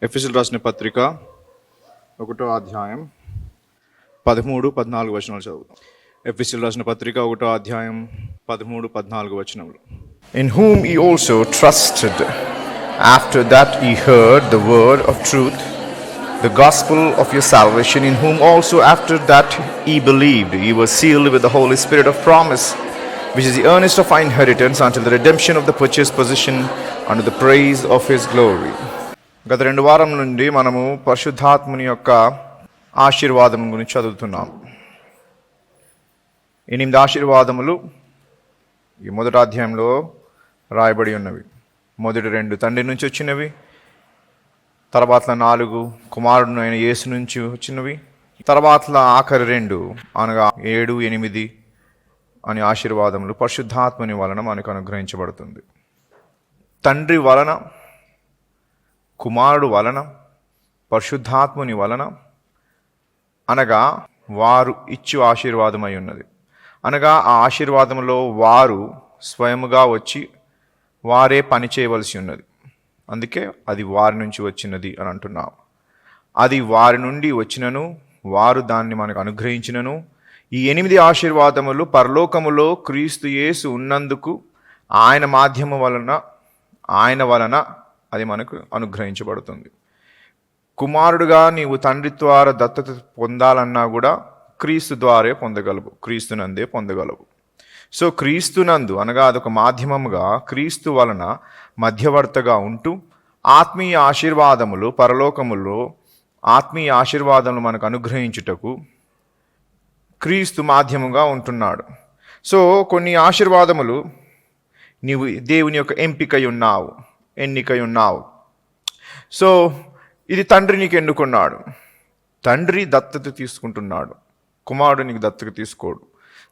ఎఫెసీయులకు రాసిన పత్రిక 1వ అధ్యాయం 13-14 వచనాలు చదువుతాం. ఎఫెసీయులకు రాసిన పత్రిక 1వ అధ్యాయం 13-14 వచనములు. In whom ye also trusted, after that ye heard the word of truth, the gospel of your salvation, in whom also after that ye believed, ye were sealed with the Holy Spirit of promise, which is the earnest of our inheritance until the redemption of the purchased possession unto the praise of his glory. గత 2 వారం నుండి మనము పరిశుద్ధాత్ముని యొక్క ఆశీర్వాదం గురించి చదువుతున్నాం. 8 ఆశీర్వాదములు ఈ మొదటి అధ్యాయంలో రాయబడి ఉన్నవి. మొదటి 2 తండ్రి నుంచి వచ్చినవి, తర్వాత 4 కుమారుడు అయిన యేసు నుంచి వచ్చినవి, తర్వాత ఆఖరి 2 అనగా 7, 8 అనే ఆశీర్వాదములు పరిశుద్ధాత్మని వలన మనకు అనుగ్రహించబడుతుంది. తండ్రి వలన, కుమారుడు వలన, పరిశుద్ధాత్ముని వలన, అనగా వారు ఇచ్చు ఆశీర్వాదమై ఉన్నది. అనగా ఆ ఆశీర్వాదంలో వారు స్వయముగా వచ్చి వారే పని చేయవలసి ఉన్నది. అందుకే అది వారి నుంచి వచ్చినది అని అంటున్నాం. అది వారి నుండి వచ్చినను, వారు దాన్ని మనకు అనుగ్రహించినను. ఈ 8 ఆశీర్వాదములు పరలోకములో క్రీస్తు యేసు ఉన్నందుకు ఆయన మాధ్యమం వలన, ఆయన వలన అది మనకు అనుగ్రహించబడుతుంది. కుమారుడుగా నీవు తండ్రి ద్వారా దత్తత పొందాలన్నా కూడా క్రీస్తు ద్వారే పొందగలవు, క్రీస్తునందే పొందగలవు. సో క్రీస్తునందు అనగా అదొక మాధ్యమముగా క్రీస్తు వలన మధ్యవర్తగా ఉంటూ ఆత్మీయ ఆశీర్వాదములు పరలోకములో ఆత్మీయ ఆశీర్వాదములు మనకు అనుగ్రహించుటకు క్రీస్తు మాధ్యముగా ఉంటున్నాడు. సో కొన్ని ఆశీర్వాదములు నీవు దేవుని యొక్క ఎంపికై ఉన్నావు, ఎన్నికై ఉన్నావు. సో ఇది తండ్రి నీకు ఎన్నుకున్నాడు. తండ్రి దత్తత తీసుకుంటున్నాడు, కుమారుడు నీకు దత్తత తీసుకోడు,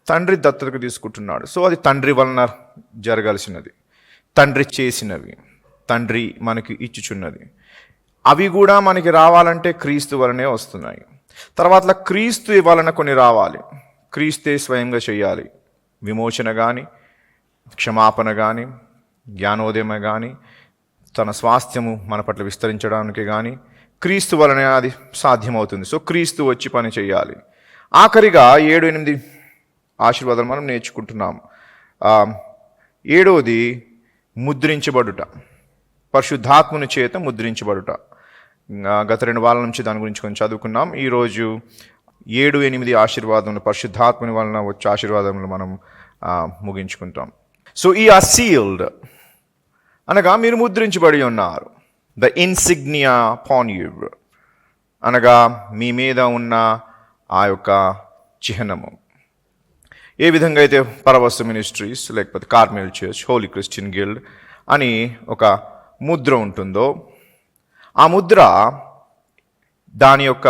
తండ్రి దత్తతకు తీసుకుంటున్నాడు. సో అది తండ్రి వలన జరగాల్సినది, తండ్రి చేసినవి, తండ్రి మనకి ఇచ్చుచున్నది. అవి కూడా మనకి రావాలంటే క్రీస్తు వలనే వస్తున్నాయి. తర్వాత క్రీస్తు వలన కొన్ని రావాలి, క్రీస్తే స్వయంగా చేయాలి. విమోచన కానీ, క్షమాపణ కానీ, జ్ఞానోదయం కానీ, తన స్వాస్థ్యము మన పట్ల విస్తరించడానికి కానీ క్రీస్తు వలనే అది సాధ్యమవుతుంది. సో క్రీస్తు వచ్చి పని చేయాలి. ఆఖరిగా 7, 8 ఆశీర్వాదాలు మనం నేర్చుకుంటున్నాము. 7వది ముద్రించబడుట, పరిశుద్ధాత్మని చేత ముద్రించబడుట. గత 2 వారాల నుంచి దాని గురించి కొంచెం చదువుకున్నాం. ఈరోజు 7, 8 ఆశీర్వాదములు పరిశుద్ధాత్మని వలన వచ్చే ఆశీర్వాదములు మనం ముగించుకుంటాం. సో ఈ ఆర్ సీల్డ్ అనగా మీరు ముద్రించబడి ఉన్నారు. ద ఇన్సిగ్నియా పాన్ యూ అనగా మీ మీద ఉన్న ఆ యొక్క చిహ్నము. ఏ విధంగా అయితే పరవస్తు మినిస్ట్రీస్ లేకపోతే Carmel church, holy Christian guild అని ఒక ముద్ర ఉంటుందో, ఆ ముద్ర దాని యొక్క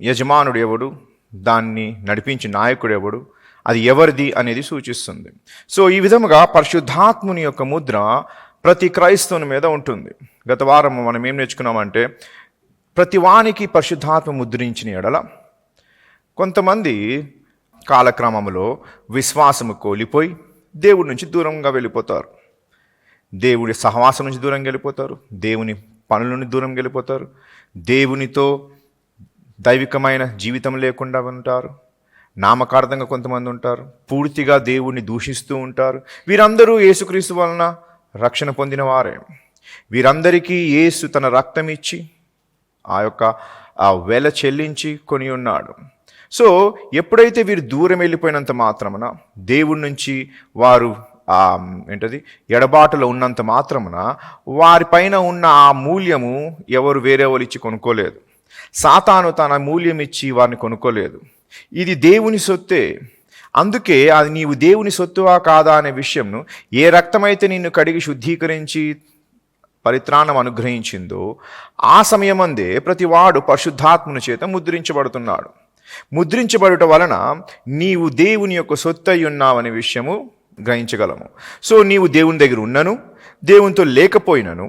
యజమానుడు ఎవడు, దాన్ని నడిపించే నాయకుడు ఎవడు, అది ఎవరిది అనేది సూచిస్తుంది. సో ఈ విధముగా పరిశుద్ధాత్ముని యొక్క ముద్ర ప్రతి క్రైస్తవుని మీద ఉంటుంది. గత వారం మనం ఏం నేర్చుకున్నామంటే ప్రతి వానికి పరిశుద్ధాత్మ ముద్రించిన ఎడల కొంతమంది కాలక్రమంలో విశ్వాసము కోల్పోయి దేవుడి నుంచి దూరంగా వెళ్ళిపోతారు, దేవుడి సహవాసం నుంచి దూరంగా వెళ్ళిపోతారు, దేవుని పనుల నుండి దూరంగా వెళ్ళిపోతారు, దేవునితో దైవికమైన జీవితం లేకుండా ఉంటారు, నామకార్థంగా కొంతమంది ఉంటారు, పూర్తిగా దేవుణ్ణి దూషిస్తూ ఉంటారు. వీరందరూ యేసుక్రీస్తు వలన రక్షణ పొందిన వారే. వీరందరికీ యేసు తన రక్తం ఇచ్చి ఆ వెల చెల్లించి కొని ఉన్నాడు. సో ఎప్పుడైతే వీరు దూరం వెళ్ళిపోయినంత మాత్రమున దేవుడి నుంచి వారు ఎడబాటులో ఉన్నంత మాత్రమున వారిపైన ఉన్న ఆ మూల్యము ఎవరు వేరే వాళ్ళు ఇచ్చి కొనుక్కోలేదు. సాతాను తన మూల్యం ఇచ్చి వారిని కొనుక్కోలేదు. ఇది దేవుని సొత్తే. అందుకే అది నీవు దేవుని సొత్తువా కాదా అనే విషయంను, ఏ రక్తమైతే నిన్ను కడిగి శుద్ధీకరించి పరిత్రాణం అనుగ్రహించిందో ఆ సమయమందే ప్రతివాడు పరిశుద్ధాత్మని చేత ముద్రించబడుతున్నాడు. ముద్రించబడుట వలన నీవు దేవుని యొక్క సొత్తై ఉన్నావనే విషయము గ్రహించగలము. సో నీవు దేవుని దగ్గర ఉన్నను, దేవునితో లేకపోయినను,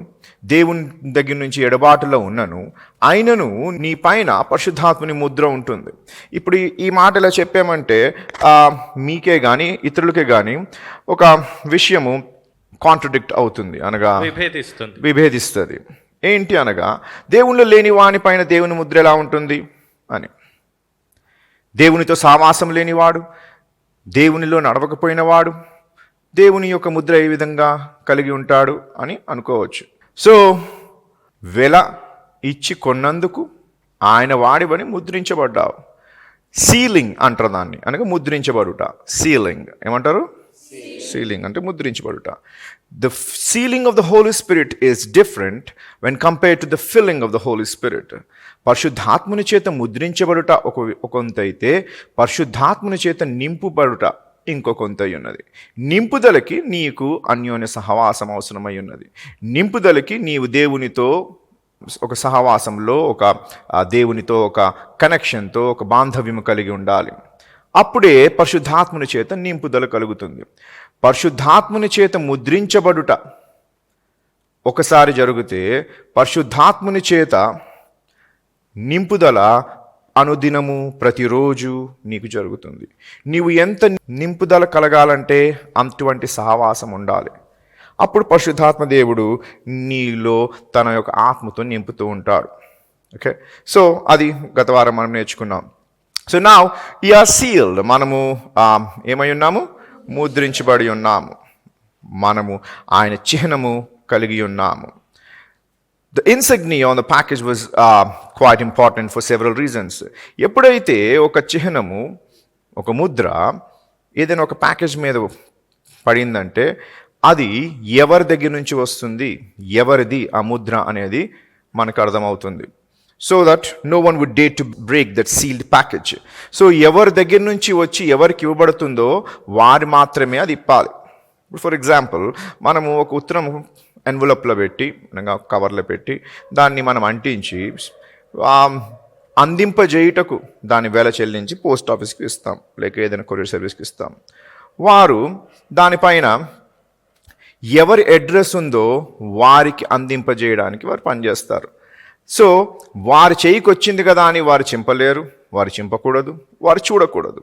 దేవుని దగ్గర నుంచి ఎడబాటులో ఉన్నను, అయినను నీ పైన పరిశుద్ధాత్మని ముద్ర ఉంటుంది. ఇప్పుడు ఈ మాట ఇలా చెప్పామంటే మీకే కానీ ఇతరులకే కానీ ఒక విషయము కాంట్రడిక్ట్ అవుతుంది, అనగా విభేదిస్తుంది. ఏంటి అనగా, దేవునిలో లేని వాని పైన దేవుని ముద్ర ఎలా ఉంటుంది అని. దేవునితో సావాసం లేనివాడు, దేవునిలో నడవకపోయినవాడు దేవుని యొక్క ముద్ర ఏ విధంగా కలిగి ఉంటాడు అని అనుకోవచ్చు. సో వెల ఇచ్చి కొన్నందుకు ఆయన వాడివని ముద్రించబడ్డావు. సీలింగ్ అంటారు దాన్ని, అనగా ముద్రించబడుట. సీలింగ్ ఏమంటారు? సీలింగ్ అంటే ముద్రించబడుట. The sealing of the Holy Spirit is different when compared to the filling of the Holy Spirit. పరిశుద్ధాత్ముని చేత ముద్రించబడుట కొంత అయితే, పరిశుద్ధాత్ముని చేత నింపుబడుట ఇంకొంత ఉన్నది. నింపుదలకి నీకు అన్యోన్య సహవాసం అవసరమై ఉన్నది. నింపుదలకి నీవు దేవునితో ఒక సహవాసంలో, ఒక దేవునితో ఒక కనెక్షన్తో, ఒక బాంధవ్యము కలిగి ఉండాలి. అప్పుడే పరిశుద్ధాత్ముని చేత నింపుదల కలుగుతుంది. పరిశుద్ధాత్ముని చేత ముద్రించబడుట ఒకసారి జరిగితే, పరిశుద్ధాత్ముని చేత నింపుదల అనుదినము ప్రతిరోజు నీకు జరుగుతుంది. నీవు ఎంత నింపుదల కలగాలంటే అటువంటి సహవాసం ఉండాలి. అప్పుడు పరిశుద్ధాత్మ దేవుడు నీలో తన యొక్క ఆత్మతో నింపుతూ ఉంటాడు. ఓకే, సో అది గత వారం మనం నేర్చుకున్నాం. So now you are sealed. మనము ఏమై ఉన్నాము? ముద్రించబడి ఉన్నాము. మనము ఆయన చిహ్నము కలిగి ఉన్నాము. The insignia on the package was quite important for several reasons. ఎప్పుడైతే ఒక చిహ్నము, ఒక ముద్ర ఏదైనా ఒక ప్యాకేజ్ మీద పడిందంటే అది ఎవరి దగ్గర నుంచి వస్తుంది, ఎవరిది ఆ ముద్ర అనేది మనకు అర్థమవుతుంది. So that no one would dare to break that sealed package. So ఎవరి దగ్గర నుంచి వచ్చి ఎవరికి ఇవ్వబడుతుందో వారు మాత్రమే అది ఇప్పాలి. ఫర్ ఎగ్జాంపుల్, మనము ఒక ఉత్తరం ఎన్వలప్లో పెట్టి, అనగా కవర్లో పెట్టి, దాన్ని మనం అంటించి అందింపజేయుటకు దాని వేల చెల్లించి పోస్ట్ ఆఫీస్కి ఇస్తాం, లేక ఏదైనా కొరియర్ సర్వీస్కి ఇస్తాం. వారు దానిపైన ఎవరి అడ్రస్ ఉందో వారికి అందింపజేయడానికి వారు పనిచేస్తారు. సో వారి చేయికి వచ్చింది కదా అని వారు చింపలేరు, వారు చింపకూడదు, వారు చూడకూడదు,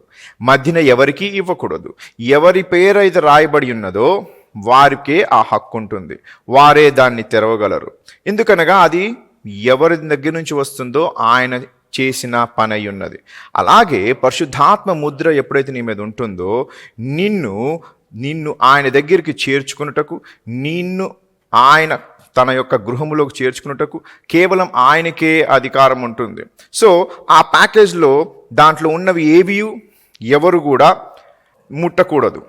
మధ్యన ఎవరికి ఇవ్వకూడదు. ఎవరి పేరు అయితే రాయబడి ఉన్నదో వారికే ఆ హక్కు ఉంటుంది, వారే దాన్ని తెరవగలరు. ఎందుకనగా అది ఎవరి దగ్గర నుంచి వస్తుందో ఆయన చేసిన పని అయి ఉన్నది. అలాగే పరిశుద్ధాత్మ ముద్ర ఎప్పుడైతే నీ మీద ఉంటుందో నిన్ను ఆయన దగ్గరికి చేర్చుకున్నటకు, నిన్ను ఆయన తన యొక్క గృహములోకి చేర్చుకున్నటకు కేవలం ఆయనకే అధికారం ఉంటుంది. సో ఆ ప్యాకేజ్లో దాంట్లో ఉన్నవి ఏవి ఎవరు కూడా ముట్టకూడదు.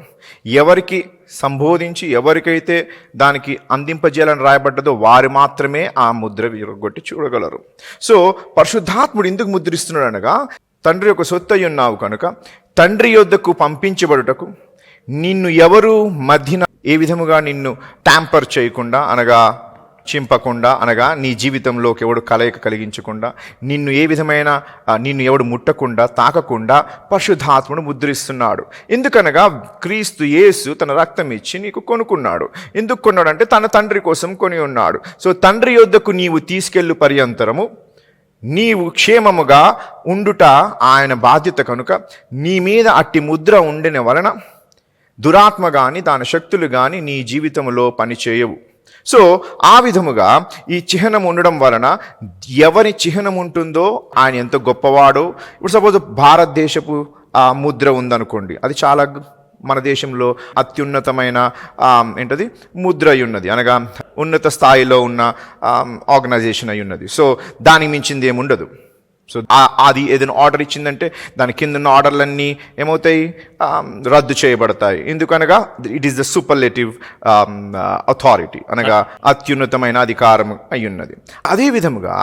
ఎవరికి సంబోధించి ఎవరికైతే దానికి అందింపజేయాలని రాయబడ్డదో వారు మాత్రమే ఆ ముద్ర విరగొట్టి చూడగలరు. సో పరిశుద్ధాత్ముడు ఎందుకు ముద్రిస్తున్నాడు అనగా, తండ్రి యొక్క సొత్తు అయి ఉన్నావు కనుక తండ్రి యొద్దకు పంపించబడుటకు, నిన్ను ఎవరు మధ్యన ఏ విధముగా నిన్ను ట్యాంపర్ చేయకుండా, అనగా చింపకుండా, అనగా నీ జీవితంలోకి ఎవడు కలయిక కలిగించకుండా, నిన్ను ఏ విధమైన నిన్ను ఎవడు ముట్టకుండా, తాకకుండా పరిశుద్ధాత్ముడు ముద్రిస్తున్నాడు. ఎందుకనగా క్రీస్తు యేసు తన రక్తం ఇచ్చి నీకు కొనుక్కున్నాడు. ఎందుకు కొన్నాడు అంటే తన తండ్రి కోసం కొని ఉన్నాడు. సో తండ్రి యొద్దకు నీవు తీసుకెళ్ళు పర్యంతరము నీవు క్షేమముగా ఉండుట ఆయన బాధ్యత కనుక నీ మీద అట్టి ముద్ర ఉండిన వలన దురాత్మ కానీ దాని శక్తులు కానీ నీ జీవితంలో పనిచేయవు. సో ఆ విధముగా ఈ చిహ్నం ఉండడం వలన ఎవరి చిహ్నం ఉంటుందో ఆయన ఎంత గొప్పవాడో. ఇప్పుడు సపోజ్ భారతదేశపు ముద్ర ఉందనుకోండి, అది చాలా మన దేశంలో అత్యున్నతమైన ఏంటది ముద్ర అయి ఉన్నది, అనగా ఉన్నత స్థాయిలో ఉన్న ఆర్గనైజేషన్ అయి ఉన్నది. సో దానికి మించింది ఏముండదు. సో అది ఏదైనా ఆర్డర్ ఇచ్చిందంటే దాని కింద ఉన్న ఆర్డర్లన్నీ ఏమవుతాయి? రద్దు చేయబడతాయి. ఎందుకనగా it is the superlative authority, అనగా అత్యున్నతమైన అధికారం అయి ఉన్నది. అదే విధముగా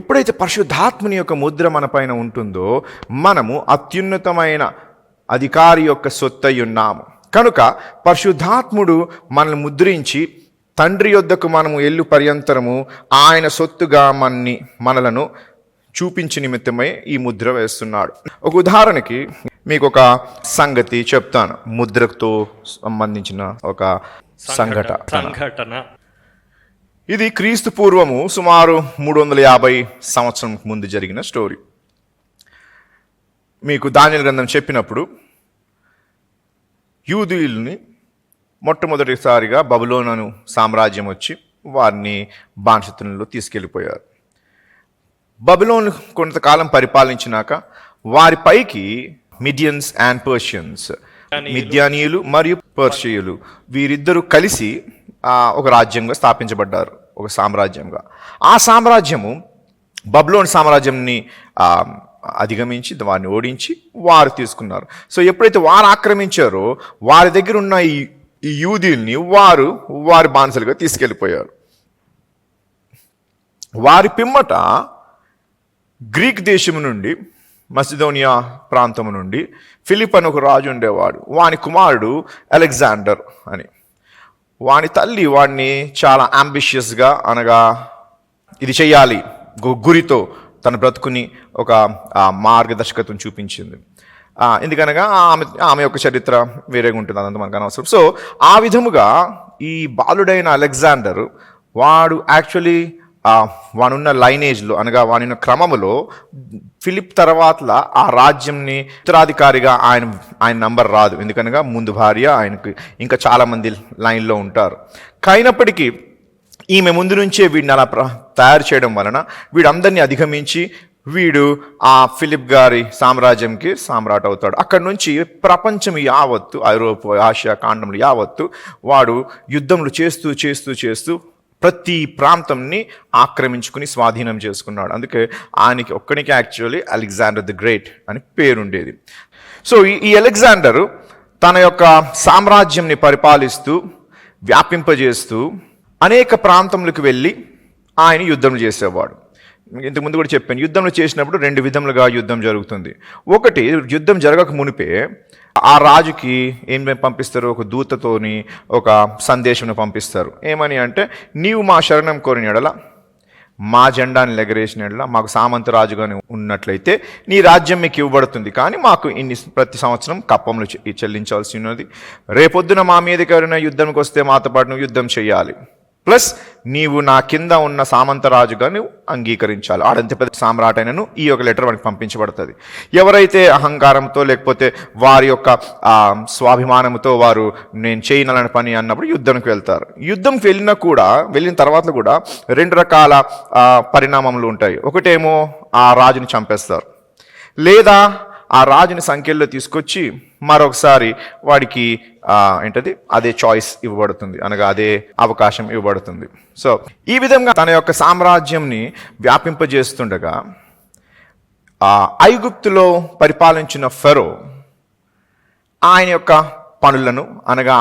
ఎప్పుడైతే పరిశుద్ధాత్మని యొక్క ముద్ర మన పైన ఉంటుందో మనము అత్యున్నతమైన అధికారి యొక్క సొత్తై ఉన్నాము. కనుక పరిశుద్ధాత్ముడు మనల్ని ముద్రించి తండ్రి యొద్దకు మనము ఎల్లు పర్యంతరము ఆయన సొత్తుగా మనలను చూపించి నిమిత్తమై ఈ ముద్ర వేస్తున్నాడు. ఒక ఉదాహరణకి మీకు ఒక సంగతి చెప్తాను, ముద్రతో సంబంధించిన ఒక సంఘటన. ఇది క్రీస్తు పూర్వము సుమారు 350 సంవత్సరం ముందు జరిగిన స్టోరీ. మీకు దానియేలు గ్రంథం చెప్పినప్పుడు యూదుల్ని మొట్టమొదటిసారిగా బబులోను సామ్రాజ్యం వచ్చి వారిని బానిసత్వంలో తీసుకెళ్ళిపోయారు. బబులోను కొంతకాలం పరిపాలించినాక వారిపైకి మిడియన్స్ అండ్ పర్షియన్స్, మిద్యానీయులు మరియు పర్షియులు వీరిద్దరూ కలిసి ఒక రాజ్యంగా స్థాపించబడ్డారు, ఒక సామ్రాజ్యంగా. ఆ సామ్రాజ్యము బబులోన్ సామ్రాజ్యంని అధిగమించి వారిని ఓడించి వారు తీసుకున్నారు. సో ఎప్పుడైతే వారు ఆక్రమించారో వారి దగ్గర ఉన్న ఈ యూదుల్ని వారి బానిసలుగా తీసుకెళ్ళిపోయారు. వారి పిమ్మట గ్రీక్ దేశము నుండి, మసిదోనియా ప్రాంతము నుండి ఫిలిప్ అని ఒక రాజు ఉండేవాడు. వాని కుమారుడు అలెగ్జాండర్ అని. వాని తల్లి వాడిని చాలా అంబిషియస్గా, అనగా ఇది చెయ్యాలి గురితో తన బ్రతుకుని ఒక మార్గదర్శకత్వం చూపించింది. ఎందుకనగా ఆమె యొక్క చరిత్ర వేరేగా ఉంటుంది, అదంతా మనకు అనవసరం. సో ఆ విధముగా ఈ బాలుడైన అలెగ్జాండర్ వాడు యాక్చువల్లీ వానున్న లైనేజ్లో, అనగా వానున్న క్రమములో ఫిలిప్ తర్వాత ఆ రాజ్యంని ఉత్తరాధికారిగా ఆయన నంబర్ రాదు. ఎందుకనగా ముందు భార్య, ఆయనకు ఇంకా చాలామంది లైన్లో ఉంటారు. అయినప్పటికీ ఈమె ముందు నుంచే వీడిని అలా తయారు చేయడం వలన వీడందరినీ అధిగమించి వీడు ఆ ఫిలిప్ గారి సామ్రాజ్యంకి సామ్రాట్ అవుతాడు. అక్కడి నుంచి ప్రపంచం యావత్తు, ఐరోపా, ఆసియా ఖండములు యావత్తు వాడు యుద్ధములు చేస్తూ చేస్తూ చేస్తూ ప్రతి ప్రాంతంని ఆక్రమించుకుని స్వాధీనం చేసుకున్నాడు. అందుకే ఆయనకి ఒక్కడికి యాక్చువల్లీ అలెగ్జాండర్ ది గ్రేట్ అని పేరుండేది. సో ఈ అలెగ్జాండరు తన యొక్క సామ్రాజ్యంని పరిపాలిస్తూ వ్యాపింపజేస్తూ అనేక ప్రాంతములకు వెళ్ళి ఆయన యుద్ధం చేసేవాడు. ఇంతకుముందు కూడా చెప్పాను, యుద్ధంలో చేసినప్పుడు రెండు విధములుగా యుద్ధం జరుగుతుంది. ఒకటి, యుద్ధం జరగక మునిపే ఆ రాజుకి ఏం పంపిస్తారు, ఒక దూతతోని ఒక సందేశం పంపిస్తారు. ఏమని అంటే, నీవు మా శరణం కోరిన ఎడల, మా జెండాని ఎగరేసిన ఎడల, మాకు సామంత రాజుగానే ఉన్నట్లయితే నీ రాజ్యం మీకు ఇవ్వబడుతుంది, కానీ మాకు ప్రతి సంవత్సరం కప్పములు చెల్లించాల్సి ఉన్నది. రేపొద్దున మా మీదకి ఎవరైనా యుద్ధంకి వస్తే మాతో పాటు నువ్వు యుద్ధం చేయాలి, ప్లస్ నీవు నా కింద ఉన్న సామంత రాజుగా నువ్వు అంగీకరించాలి. ఆడంత పెద్ద సామ్రాట్ అయినను ఈ యొక్క లెటర్ మనకి పంపించబడుతుంది. ఎవరైతే అహంకారంతో లేకపోతే వారి యొక్క స్వాభిమానంతో వారు నేను చేయనలని పని అన్నప్పుడు యుద్ధంకి వెళ్తారు. యుద్ధంకి వెళ్ళిన తర్వాత కూడా రెండు రకాల పరిణామములు ఉంటాయి. ఒకటేమో ఆ రాజుని చంపేస్తారు, లేదా ఆ రాజుని సంఖ్యల్లో తీసుకొచ్చి మరొకసారి వాడికి అదే చాయిస్ ఇవ్వబడుతుంది, అనగా అదే అవకాశం ఇవ్వబడుతుంది. సో ఈ విధంగా తన యొక్క సామ్రాజ్యంని వ్యాపింపజేస్తుండగా ఐగుప్తులో పరిపాలించిన ఫెరో ఆయన యొక్క పనులను, అనగా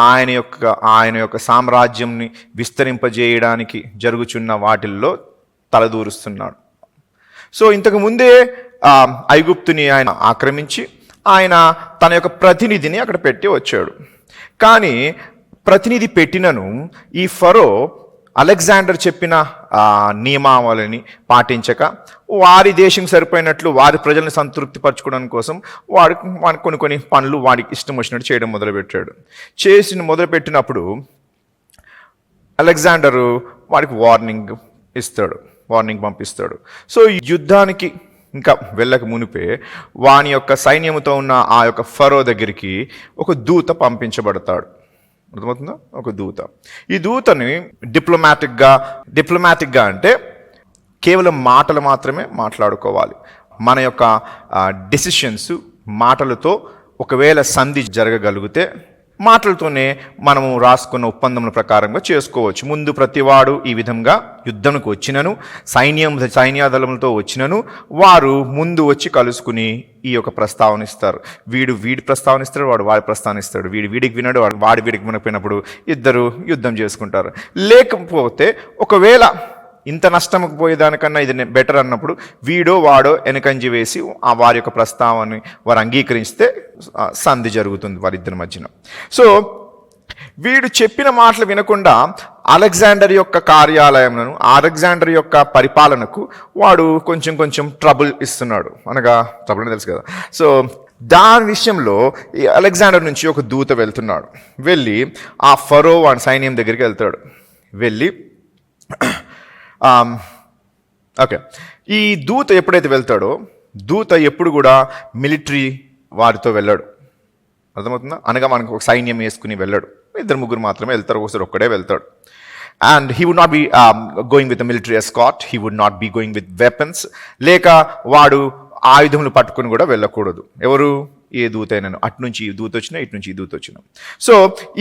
ఆయన యొక్క సామ్రాజ్యంని విస్తరింపజేయడానికి జరుగుచున్న వాటిల్లో తలదూరుస్తున్నాడు. సో ఇంతకు ముందే ఐగుప్తుని ఆయన ఆక్రమించి ఆయన తన యొక్క ప్రతినిధిని అక్కడ పెట్టి వచ్చాడు. కానీ ప్రతినిధి పెట్టినను ఈ ఫరో అలెగ్జాండర్ చెప్పిన నియమావళిని పాటించక వారి దేశం సరిపోయినట్లు వారి ప్రజల్ని సంతృప్తిపరచుకోవడం కోసం వాడు కొన్ని పనులు వాడికి ఇష్టం వచ్చినట్టు చేయడం మొదలుపెట్టినప్పుడు అలెగ్జాండరు వాడికి వార్నింగ్ పంపిస్తాడు. సో యుద్ధానికి ఇంకా వెళ్ళక మునిపే వాని యొక్క సైన్యముతో ఉన్న ఆ యొక్క ఫరో దగ్గరికి ఒక దూత పంపించబడతాడు. అర్థమవుతుందా? ఒక దూత. ఈ దూతని డిప్లొమాటిక్గా అంటే కేవలం మాటలు మాత్రమే మాట్లాడుకోవాలి. మన యొక్క డెసిషన్స్ మాటలతో ఒకవేళ సంధి జరగగలిగితే మాటలతోనే మనము రాసుకున్న ఒప్పందముల ప్రకారంగా చేసుకోవచ్చు. ముందు ప్రతివాడు ఈ విధంగా యుద్ధంకు వచ్చినను, సైన్యాదళములతో వచ్చినను వారు ముందు వచ్చి కలుసుకుని ఈ యొక్క ప్రస్తావన ఇస్తారు. వీడి ప్రస్తావన ఇస్తాడు, వాడు వాడి ప్రస్తావన ఇస్తాడు. వీడికి వినడు, వాడి వీడికి వినకపోయినప్పుడు ఇద్దరు యుద్ధం చేసుకుంటారు. లేకపోతే ఒకవేళ ఇంత నష్టంకి పోయేదానికన్నా ఇది బెటర్ అన్నప్పుడు వీడో వాడో వెనకంజి వేసి ఆ వారి యొక్క ప్రస్తావనని వారు అంగీకరిస్తే సంధి జరుగుతుంది వారిద్దరి మధ్యన. సో వీడు చెప్పిన మాటలు వినకుండా అలెగ్జాండర్ యొక్క కార్యాలయంలో, అలెగ్జాండర్ యొక్క పరిపాలనకు వాడు కొంచెం ట్రబుల్ ఇస్తున్నాడు. అనగా ట్రబుల్ అని తెలుసు కదా. సో దాని విషయంలో ఈ అలెగ్జాండర్ నుంచి ఒక దూత వెళ్తున్నాడు. వెళ్ళి ఆ ఫరో వాడి సైన్యం దగ్గరికి వెళ్తాడు. వెళ్ళి ఈ దూత ఎప్పుడైతే వెళ్తాడో, దూత ఎప్పుడు కూడా మిలిటరీ వారితో వెళ్ళాడు. అర్థమవుతుందా? అనగా మనకు ఒక సైన్యం వేసుకుని వెళ్ళాడు. 2-3 మాత్రమే వెళ్తారు, ఒకసారి ఒక్కడే వెళ్తాడు. And he would not be going with a military escort. He would not be going with weapons. లేక వాడు ఆయుధములు పట్టుకుని కూడా వెళ్ళకూడదు. ఎవరు? ఏ దూత అయినా, అటు నుంచి ఈ దూత వచ్చినా, ఇటు నుంచి ఈ దూత వచ్చినా. సో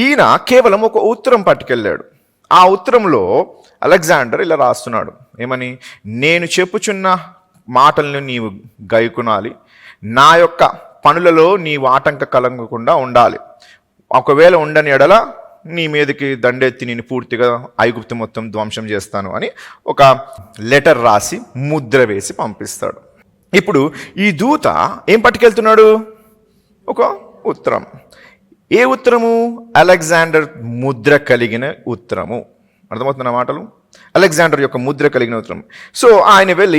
ఈయన కేవలం ఒక ఉత్తరం పట్టుకెళ్ళాడు. ఆ ఉత్తరంలో అలెగ్జాండర్ ఇలా రాస్తున్నాడు, ఏమని? నేను చెప్పుచున్న మాటలను నీవు గైకొనాలి, నా యొక్క పనులలో నీవు ఆటంక కలగకుండా ఉండాలి. ఒకవేళ ఉండని ఎడల నీ మీదకి దండెత్తి నేను పూర్తిగా ఐగుప్తు మొత్తం ధ్వంసం చేస్తాను అని ఒక లెటర్ రాసి ముద్ర వేసి పంపిస్తాడు. ఇప్పుడు ఈ దూత ఏం పట్టుకెళ్తున్నాడు? ఒక ఉత్తరం. ఏ ఉత్తరము? అలెగ్జాండర్ ముద్ర కలిగిన ఉత్తరము. అర్థమవుతున్న మాటలు? అలెగ్జాండర్ యొక్క ముద్ర కలిగిన ఉత్తరం. సో ఆయన వెళ్ళి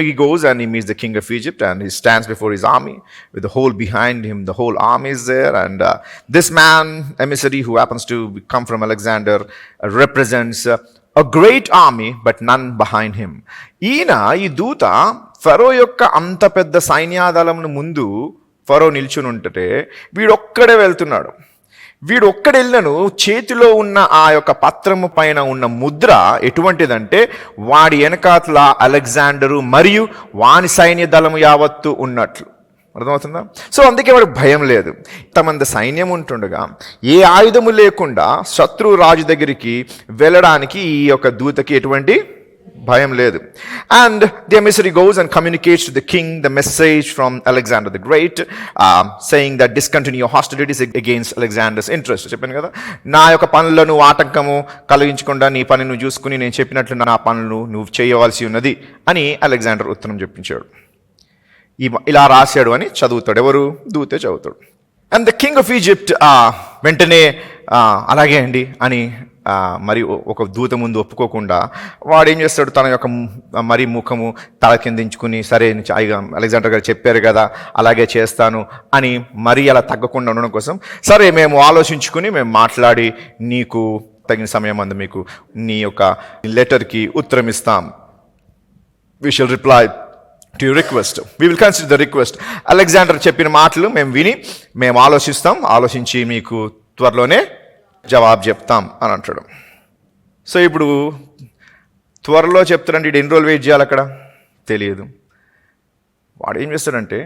he goes and he meets the king of Egypt and he stands before his army with the whole behind him. The whole army is there, and this man, emissary who happens to come from Alexander, represents a great army but none behind him. ఈయన, ఈ దూత ఫరో యొక్క అంత పెద్ద సైన్యాదళమును ముందు ఫరో నిల్చుని ఉంటే వీడొక్కడే వెళ్తున్నాడు. వీడు ఒక్కడెళ్ళను చేతిలో ఉన్న ఆ యొక్క పత్రము పైన ఉన్న ముద్ర ఎటువంటిదంటే వాడి వెనకాతల అలెగ్జాండరు మరియు వాని సైన్య దళము యావత్తు ఉన్నట్లు. అర్థమవుతుందా? సో అందుకే వాడికి భయం లేదు. ఇంతమంది సైన్యం ఉంటుండగా ఏ ఆయుధము లేకుండా శత్రు రాజు దగ్గరికి వెళ్ళడానికి ఈ యొక్క దూతకి ఎటువంటి భయం లేదు. And the emissary goes and communicates to the king the message from Alexander the Great, saying that discontinue your hostilities against Alexander's interest. చెప్పాను కదా, నా యొక్క పనులను ఆటంకము కలిగించకుండా నీ పని నువ్వు చూసుకుని నేను చెప్పినట్లు నా పనులు నువ్వు చేయవలసి ఉన్నది అని అలెగ్జాండర్ ఉత్తరం చెప్పించాడు. ఇలా రాశాడు అని చదువుతాడు. ఎవరు? దూతే చదువుతాడు. And the king of Egypt వెంటనే అలాగే అండి అని మరి ఒక దూత ముందు ఒప్పుకోకుండా వాడు ఏం చేస్తాడు? తన యొక్క మరి ముఖము తల కిందించుకుని, సరే అలెగ్జాండర్ గారు చెప్పారు కదా అలాగే చేస్తాను అని మరీ అలా తగ్గకుండా ఉండడం కోసం, సరే మేము ఆలోచించుకుని మేము మాట్లాడి నీకు తగిన సమయం అందు మీకు నీ యొక్క లెటర్కి ఉత్తరం ఇస్తాం. We shall reply to your request, we will consider the request. Alexander చెప్పిన మాటలు మేము విని మేము ఆలోచించి మీకు త్వరలోనే జవాబు చెప్తాం అని అంటాడు. సో ఇప్పుడు త్వరలో చెప్తాడంటే ఇటు ఎన్ని రోజులు వెయిట్ చేయాలి అక్కడ తెలియదు. వాడు ఏం చేస్తాడంటే,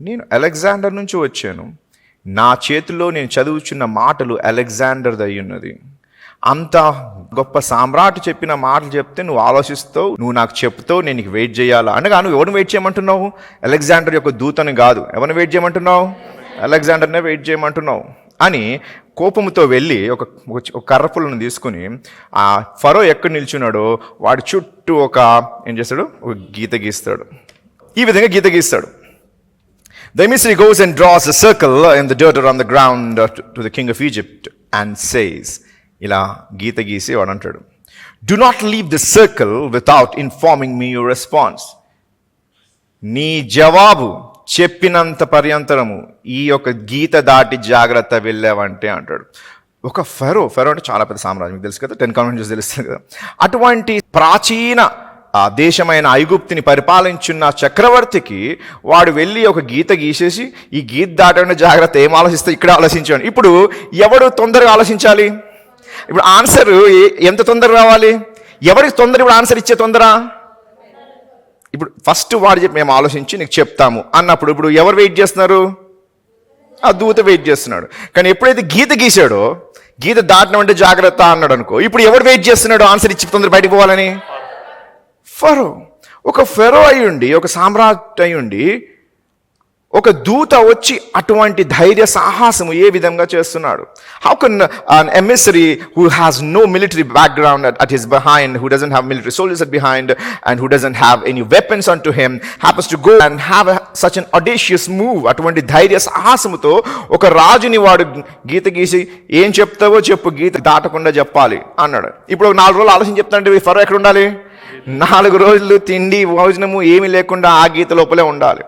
నేను అలెగ్జాండర్ నుంచి వచ్చాను, నా చేతిలో నేను చదువుచున్న మాటలు అలెగ్జాండర్ది అయి ఉన్నది, అంత గొప్ప సామ్రాట్ చెప్పిన మాటలు చెప్తే నువ్వు ఆలోచిస్తావు, నువ్వు నాకు చెప్తావు, నేను నీకు వెయిట్ చేయాలా అనగా నువ్వు ఎవరిని వెయిట్ చేయమంటున్నావు? అలెగ్జాండర్ యొక్క దూతని కాదు. ఎవరిని వెయిట్ చేయమంటున్నావు? అలెగ్జాండర్నే వెయిట్ చేయమంటున్నావు అని కోపంతో వెళ్ళి ఒక కర్రపులను తీసుకుని ఆ ఫరో ఎక్కడ నిల్చున్నాడో వాడి చుట్టూ ఏం చేస్తాడు? ఒక గీత గీస్తాడు. ఈ విధంగా గీత గీస్తాడు. The emissary goes and draws a circle in the dirt around the ground to the king of Egypt and says, ఇలా గీత గీసి వాడు అంటాడు, do not leave the circle without informing me your response. నీ జవాబు చెప్పినంత పర్యంతరము ఈ యొక్క గీత దాటి జాగ్రత్త వెళ్ళావంటే అంటాడు. ఒక ఫరో అంటే చాలా పెద్ద సామ్రాజ్యం, మీకు తెలుసు కదా, 10 కమాండర్స్ తెలుస్తుంది కదా. అటువంటి ప్రాచీన దేశమైన ఐగుప్తుని పరిపాలించున్న చక్రవర్తికి వాడు వెళ్ళి ఒక గీత గీసేసి ఈ గీత దాటకుండా జాగ్రత్త ఏం ఆలోచిస్తే ఇక్కడ ఆలోచించాడు. ఇప్పుడు ఎవడు తొందరగా ఆలోచించాలి? ఇప్పుడు ఆన్సర్ ఎంత తొందరగా రావాలి? ఎవరికి తొందర? ఇప్పుడు ఆన్సర్ ఇచ్చే తొందర ఇప్పుడు ఫస్ట్ వాడు చెప్పి మేము ఆలోచించి నీకు చెప్తాము అన్నప్పుడు ఇప్పుడు ఎవరు వెయిట్ చేస్తున్నారు? ఆ దూత వెయిట్ చేస్తున్నాడు. కానీ ఎప్పుడైతే గీత గీసాడో, గీత దాటిన అంటే జాగ్రత్త అన్నాడు అనుకో, ఇప్పుడు ఎవరు వెయిట్ చేస్తున్నాడు ఆన్సర్ ఇచ్చి తొందర బయటకు పోవాలని? ఫరో. ఒక ఫరో అయ్యుండి, ఒక సామ్రాట్ అయ్యుండి ఒక దూత వచ్చి అటువంటి ధైర్య సాహసము ఏ విధంగా చేస్తున్నాడు? How can an emissary who has no military background at his behind, who doesn't have military soldiers at behind and who doesn't have any weapons unto him, happens to go and have such an audacious move? అటువంటి ధైర్య సాహసముతో ఒక రాజుని వాడు గీత గీసి ఏం చెప్తావో చెప్పు, గీత దాటకుండా చెప్పాలి అన్నాడు. ఇప్పుడు 4 రోజులు ఆలోచన చెప్తానంటే ఫరో ఎక్కడ ఉండాలి? 4 రోజులు తిండి భోజనము ఏమీ లేకుండా ఆ గీత లోపలే ఉండాలి.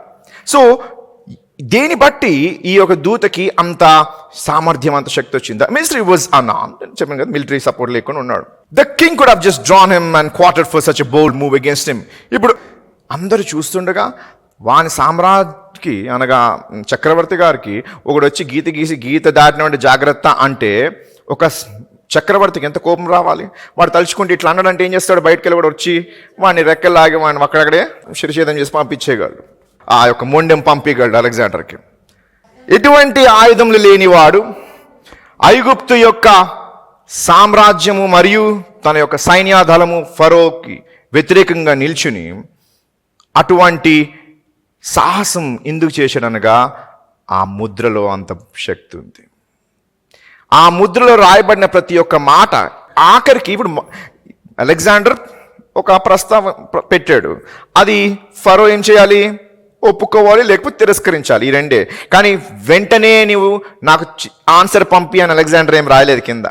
సో దేని బట్టి ఈ యొక్క దూతకి అంత సామర్థ్యం, అంత శక్తి వచ్చింది? మిలిటరీ వాజ్ unarmed, చెప్పాను కదా, మిలిటరీ సపోర్ట్ లేకుండా ఉన్నాడు. The king could have just drawn him and quartered for such a bold move against him. ఇప్పుడు అందరూ చూస్తుండగా వాని సామ్రాజ్కి అనగా చక్రవర్తి గారికి ఒకడు వచ్చి గీత గీసి గీత దాటిన జాగ్రత్త అంటే ఒక చక్రవర్తికి ఎంత కోపం రావాలి. వాడు తలుచుకుంటే ఇట్లా అన్నాడంటే ఏం చేస్తాడు, బయటకు వెళ్ళి కూడా వచ్చి వాడిని రెక్కలాగి వాడిని అక్కడక్కడే శిరఛేదం చేసి పంపించేయగలడు. ఆ యొక్క మొండెం పంపించగలడు అలెగ్జాండర్కి. ఎటువంటి ఆయుధములు లేనివాడు ఐగుప్తు యొక్క సామ్రాజ్యము మరియు తన యొక్క సైన్యాదళము ఫరోకి వ్యతిరేకంగా నిల్చుని అటువంటి సాహసం ఎందుకు చేశాడనగా ఆ ముద్రలో అంత శక్తి ఉంది. ఆ ముద్రలో రాయబడిన ప్రతి ఒక్క మాట ఆఖరికి ఇప్పుడు అలెగ్జాండర్ ఒక ప్రస్తావన పెట్టాడు, అది ఫరో ఏం చేయాలి, ఒప్పుకోవాలి లేకపోతే తిరస్కరించాలి, ఈ రెండే. కానీ వెంటనే నువ్వు నాకు ఆన్సర్ పంపి అని అలెగ్జాండర్ ఏం రాయలేదు. కింద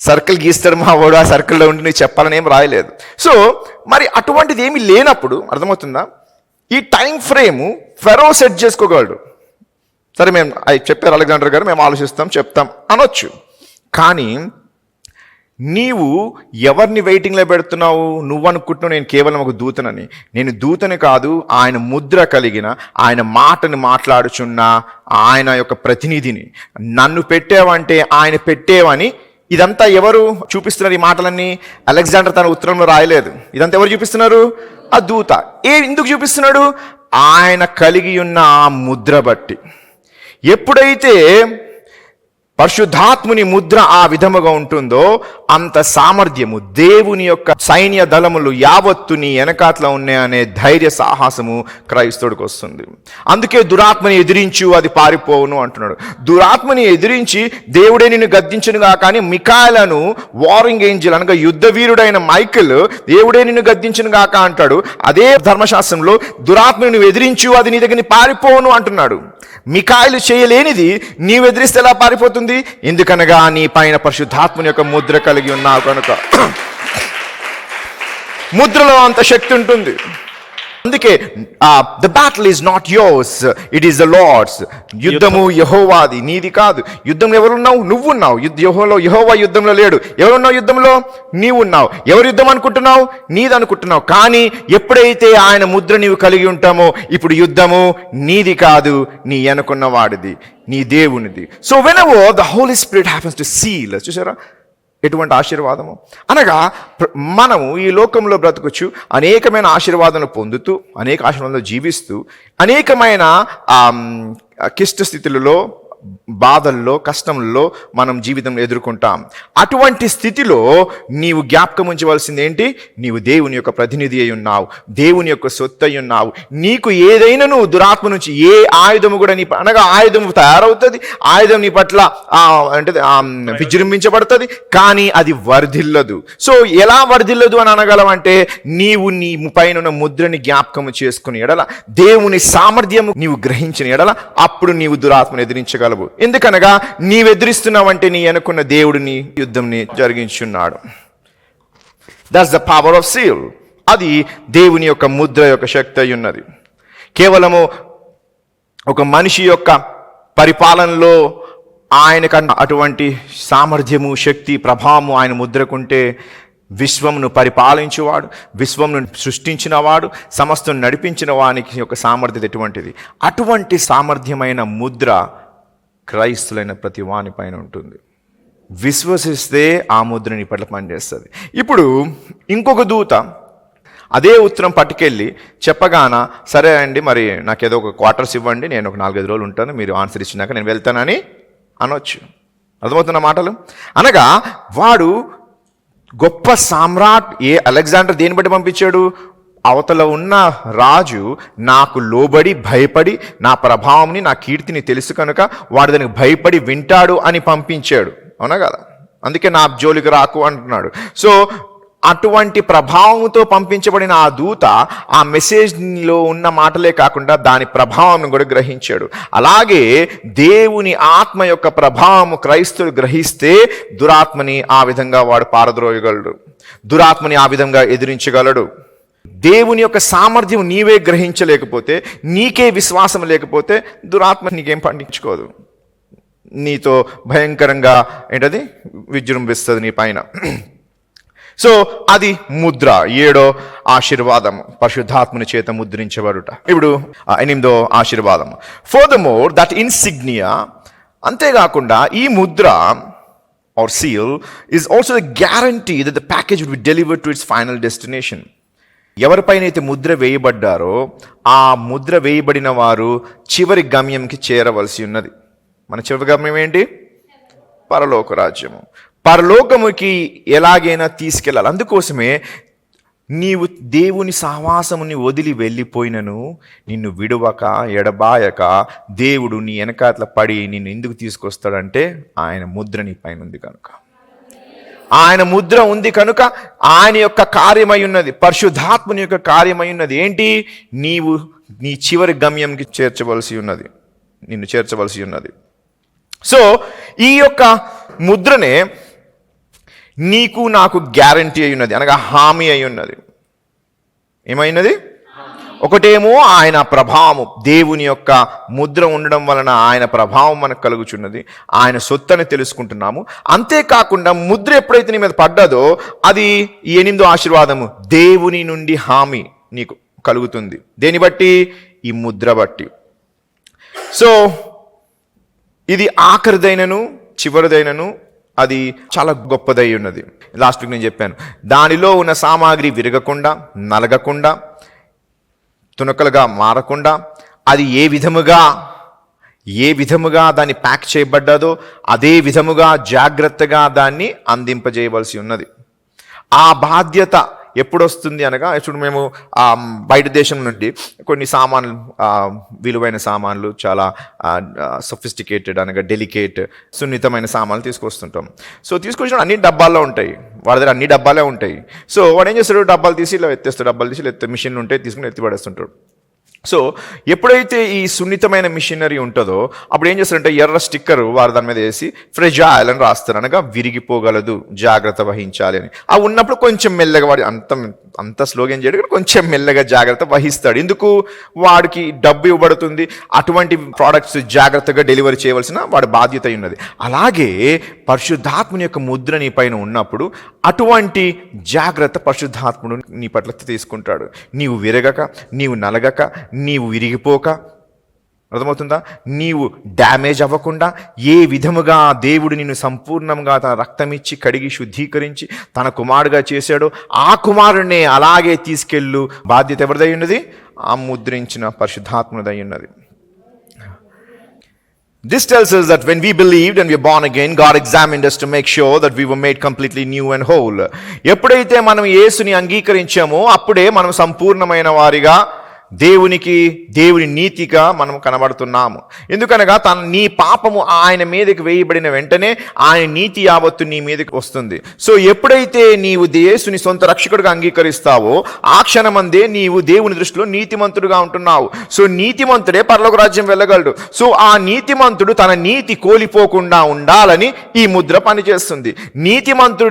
సర్కిల్ గీస్తాడు మా వాడు, ఆ సర్కిల్లో ఉండి నీకు చెప్పాలని ఏం రాయలేదు. సో మరి అటువంటిది ఏమీ లేనప్పుడు అర్థమవుతుందా, ఈ టైం ఫ్రేము ఫెరో సెట్ చేసుకోగలడు. సరే మేము చెప్పారు అలెగ్జాండర్ గారు, మేము ఆలోచిస్తాం చెప్తాం అనొచ్చు. కానీ నీవు ఎవరిని వెయిటింగ్లో పెడుతున్నావు, నువ్వు అనుకుంటున్నావు నేను కేవలం ఒక దూతనని. నేను దూతని కాదు, ఆయన ముద్ర కలిగిన, ఆయన మాటని మాట్లాడుచున్న ఆయన యొక్క ప్రతినిధిని. నన్ను పెట్టేవంటే ఆయన పెట్టేవని. ఇదంతా ఎవరు చూపిస్తున్నారు ఈ మాటలన్నీ? అలెగ్జాండర్ తన ఉత్తరంలో రాయలేదు. ఇదంతా ఎవరు చూపిస్తున్నారు? ఆ దూత. ఎందుకు చూపిస్తున్నాడు? ఆయన కలిగి ఉన్న ఆ ముద్ర బట్టి. ఎప్పుడైతే పరిశుద్ధాత్ముని ముద్ర ఆ విధముగా ఉంటుందో అంత సామర్థ్యము, దేవుని యొక్క సైన్య దళములు యావత్తు నీ వెనకాతలో ఉన్నాయనే ధైర్య సాహసము క్రైస్తవుడికి వస్తుంది. అందుకే దురాత్మని ఎదిరించు అది పారిపోవును అంటున్నాడు. దురాత్మని ఎదిరించి దేవుడే నిన్ను గద్దించునుగా. కానీ మికాయలను వారింగ్ ఏంజిల్ అనగా యుద్ధ వీరుడైన మైకిల్ దేవుడే నిన్ను గద్దించునుగాక అంటాడు. అదే ధర్మశాస్త్రంలో దురాత్మని నువ్వు ఎదిరించు అది నీ దగ్గర పారిపోవును అంటున్నాడు. మికాయలు చేయలేనిది నీవు ఎదిరిస్తే ఎలా పారిపోతుంది? ఎందుకనగా నీ పైన పరిశుద్ధాత్మని యొక్క ముద్ర కలిగి ఉన్నావు కనుక. ముద్రలో అంత శక్తి ఉంటుంది. అందుకే the battle is not yours, it is the Lord's. యుద్ధము యెహోవాది, నీది కాదు. యుద్ధం ఎవరున్నావు? నువ్వున్నావు. యెహోవా యుద్ధంలో లేడు. ఎవరున్నావు యుద్ధంలో? నీవున్నావు. ఎవరు యుద్ధం అనుకుంటున్నావు? నీది అనుకుంటున్నావు. కానీ ఎప్పుడైతే ఆయన ముద్ర నీవు కలిగి ఉంటామో ఇప్పుడు యుద్ధము నీది కాదు, నీ వెనుకున్న వాడిది, నీ దేవునిది. So whenever the Holy Spirit happens to seal, చూసారా ఎటువంటి ఆశీర్వాదము. అనగా మనము ఈ లోకంలో బ్రతకొచ్చు, అనేకమైన ఆశీర్వాదాలను పొందుతూ, అనేక ఆశీర్వాదాలు జీవిస్తూ, అనేకమైన క్లిష్ట స్థితులలో, బాధల్లో, కష్టంలో మనం జీవితం ఎదుర్కొంటాం. అటువంటి స్థితిలో నీవు జ్ఞాపకం ఉంచవలసింది ఏంటి? నీవు దేవుని యొక్క ప్రతినిధి అయి ఉన్నావు, దేవుని యొక్క సొత్తు అయి ఉన్నావు. నీకు ఏదైనా నువ్వు దురాత్మ నుంచి ఏ ఆయుధము కూడా నీ అనగా ఆయుధము తయారవుతుంది, ఆయుధం నీ పట్ల అంటే విజృంభించబడుతుంది, కానీ అది వర్ధిల్లదు. సో ఎలా వర్ధిల్లదు అని అనగలమంటే నీవు నీ పైన ముద్రని జ్ఞాపకము చేసుకుని ఎడల, దేవుని సామర్థ్యము నీవు గ్రహించిన ఎడల, అప్పుడు నీవు దురాత్మను ఎదిరించగలవు. ఎందుకనగా నీవెదిరిస్తున్నావంటే నీ అనుకున్న దేవుడిని యుద్ధంని జరిగించున్నాడు. That's the power of seal. అది దేవుని యొక్క ముద్ర యొక్క శక్తి అయి ఉన్నది. కేవలము ఒక మనిషి యొక్క పరిపాలనలో ఆయనకన్నా అటువంటి సామర్థ్యము, శక్తి, ప్రభావము ఆయన ముద్రకుంటే విశ్వమును పరిపాలించేవాడు, విశ్వమును సృష్టించినవాడు, సమస్తం నడిపించిన వానికి యొక్క సామర్థ్యత ఎటువంటిది. అటువంటి సామర్థ్యమైన ముద్ర క్రైస్తులైన ప్రతి వాని పైన ఉంటుంది. విశ్వసిస్తే ఆ ముద్రని పట్ల పనిచేస్తుంది. ఇప్పుడు ఇంకొక దూత అదే ఉత్తరం పట్టుకెళ్ళి చెప్పగాన, సరే అండి మరి నాకు ఏదో ఒక క్వార్టర్స్ ఇవ్వండి, నేను ఒక 4-5 రోజులు ఉంటాను, మీరు ఆన్సర్ ఇచ్చినాక నేను వెళ్తానని అనొచ్చు. అర్థమవుతున్న మాటలు? అనగా వాడు గొప్ప సామ్రాట్. అలెగ్జాండర్ దేని బట్టి పంపించాడు? అవతల ఉన్న రాజు నాకు లోబడి భయపడి నా ప్రభావంని, నా కీర్తిని తెలుసు కనుక వాడు దానికి భయపడి వింటాడు అని పంపించాడు. అవునా కదా? అందుకే నా జోలికి రాకు అంటున్నాడు. సో అటువంటి ప్రభావంతో పంపించబడిన ఆ దూత ఆ మెసేజ్లో ఉన్న మాటలే కాకుండా దాని ప్రభావం కూడా గ్రహించాడు. అలాగే దేవుని ఆత్మ యొక్క ప్రభావము క్రైస్తవులు గ్రహిస్తే దురాత్మని ఆ విధంగా వాడు పారద్రోయగలడు, దురాత్మని ఆ విధంగా ఎదిరించగలడు. దేవుని యొక్క సామర్థ్యం నీవే గ్రహించలేకపోతే, నీకే విశ్వాసం లేకపోతే దురాత్మ నీకేం పండించుకోదు, నీతో భయంకరంగా ఏంటది విజృంభిస్తుంది నీ పైన. సో అది ముద్ర. 7వ ఆశీర్వాదము పరిశుద్ధాత్మని చేత ముద్రించబడుట. ఇప్పుడు 8వ ఆశీర్వాదము ఫర్దర్మోర్ దట్ ఇన్సిగ్నియా. అంతేకాకుండా ఈ Mudra or seal is also the guarantee that the package will be delivered to its final destination. ఎవరిపైనైతే Mudra వేయబడ్డారో ఆ ముద్ర వేయబడిన వారు చివరి గమ్యంకి చేరవలసి ఉన్నది. మన చివరి గమ్యం ఏంటి? పరలోక రాజ్యము. పరలోకముకి ఎలాగైనా తీసుకెళ్ళాలి. అందుకోసమే నీవు దేవుని సహవాసముని వదిలి వెళ్ళిపోయినను నిన్ను విడువక ఎడబాయక దేవుడు నీ వెనకాట్ల పడి నిన్ను ఎందుకు తీసుకొస్తాడంటే ఆయన ముద్ర నీ పైన ఉంది కనుక. ఆయన ముద్ర ఉంది కనుక ఆయన యొక్క కార్యమై ఉన్నది, పరిశుద్ధాత్మని యొక్క కార్యమై ఉన్నది. ఏంటి? నీవు నీ చివరి గమ్యంకి చేర్చవలసి ఉన్నది, నిన్ను చేర్చవలసి ఉన్నది. సో ఈ యొక్క ముద్రనే నీకు నాకు గ్యారంటీ అయి ఉన్నది, అనగా హామీ అయి ఉన్నది. ఏమైనది? ఒకటేమో ఆయన ప్రభావము, దేవుని యొక్క ముద్ర ఉండడం వలన ఆయన ప్రభావం మనకు కలుగుచున్నది, ఆయన సొత్తని తెలుసుకుంటున్నాము. అంతేకాకుండా ముద్ర ఎప్పుడైతే నీ మీద పడ్డదో అది ఈ 8వ ఆశీర్వాదము, దేవుని నుండి హామీ నీకు కలుగుతుంది. దేని బట్టి? ఈ ముద్ర బట్టి. సో ఇది ఆఖరిదైనను చివరిదైనను అది చాలా గొప్పదై ఉన్నది. లాస్ట్ వీక్ నేను చెప్పాను, దానిలో ఉన్న సామాగ్రి విరగకుండా, నలగకుండా, తునకలుగా మారకుండా, అది ఏ విధముగా దాన్ని ప్యాక్ చేయబడ్డదో అదే విధముగా జాగ్రత్తగా దాన్ని అందింపజేయవలసి ఉన్నది. ఆ బాధ్యత ఎప్పుడు వస్తుంది అనగా, ఇప్పుడు మేము బయట దేశం నుండి కొన్ని సామాన్లు, విలువైన సామాన్లు, చాలా సొఫిస్టికేటెడ్ అనగా డెలికేట్ సున్నితమైన సామాన్లు తీసుకొస్తుంటాం. సో తీసుకొచ్చిన అన్ని డబ్బాల్లో ఉంటాయి, వాడి దగ్గర అన్ని డబ్బాలే ఉంటాయి. సో వాడు ఏం చేస్తాడు? డబ్బాలు తీసి ఇలా ఎత్తేస్తాడు, డబ్బాలు తీసి ఎత్తే మిషన్లు ఉంటాయి, తీసుకుని ఎత్తి పడేస్తుంటాడు. సో ఎప్పుడైతే ఈ సున్నితమైన మిషనరీ ఉంటుందో అప్పుడు ఏం చేస్తారంటే ఎర్ర స్టిక్కర్ వారు దాని మీద వేసి ఫ్రెజైల్ అని రాస్తారు, అనగా విరిగిపోగలదు, జాగ్రత్త వహించాలి అని. ఆ ఉన్నప్పుడు కొంచెం మెల్లగా వాడి అంత స్లోగా చేయడం, కొంచెం మెల్లగా జాగ్రత్త వహిస్తాడు. ఎందుకు? వాడికి డబ్బు ఇవ్వబడుతుంది, అటువంటి ప్రోడక్ట్స్ జాగ్రత్తగా డెలివరీ చేయవలసిన వాడి బాధ్యత ఉన్నది. అలాగే పరిశుద్ధాత్ముని యొక్క ముద్ర నీ పైన ఉన్నప్పుడు అటువంటి జాగ్రత్త పరిశుద్ధాత్ముడు నీ పట్ల తీసుకుంటాడు. నీవు విరగక, నీవు నలగక, నీవు విరిగిపోక, అర్థమవుతుందా? నీవు డ్యామేజ్ అవ్వకుండా, ఏ విధముగా దేవుడు నిన్ను సంపూర్ణంగా తన రక్తమిచ్చి కడిగి శుద్ధీకరించి తన కుమారుడుగా చేశాడో ఆ కుమారుడినే అలాగే తీసుకెళ్ళు బాధ్యత ఎవరిదై ఉన్నది? ఆ ముద్రించిన పరిశుద్ధాత్మునిదై ఉన్నది. This tells us that when we believed and we were born again, God examined us to make sure that we were made completely new and whole. ఎప్పుడైతే మనం యేసుని అంగీకరించామో అప్పుడే మనం సంపూర్ణమైన వారిగా, దేవుని నీతిగా మనం కనబడుతున్నాము. ఎందుకనగా నీ పాపము ఆయన మీదకి వేయబడిన వెంటనే ఆయన నీతి యావత్తు నీ మీదకి వస్తుంది. సో ఎప్పుడైతే నీవు యేసుని సొంత రక్షకుడిగా అంగీకరిస్తావో ఆ క్షణమందే నీవు దేవుని దృష్టిలో నీతిమంతుడుగా ఉంటున్నావు. సో నీతిమంతుడే పరలోక రాజ్యం వెళ్ళగలడు. సో ఆ నీతిమంతుడు తన నీతి కోల్పోకుండా ఉండాలని ఈ ముద్ర పనిచేస్తుంది.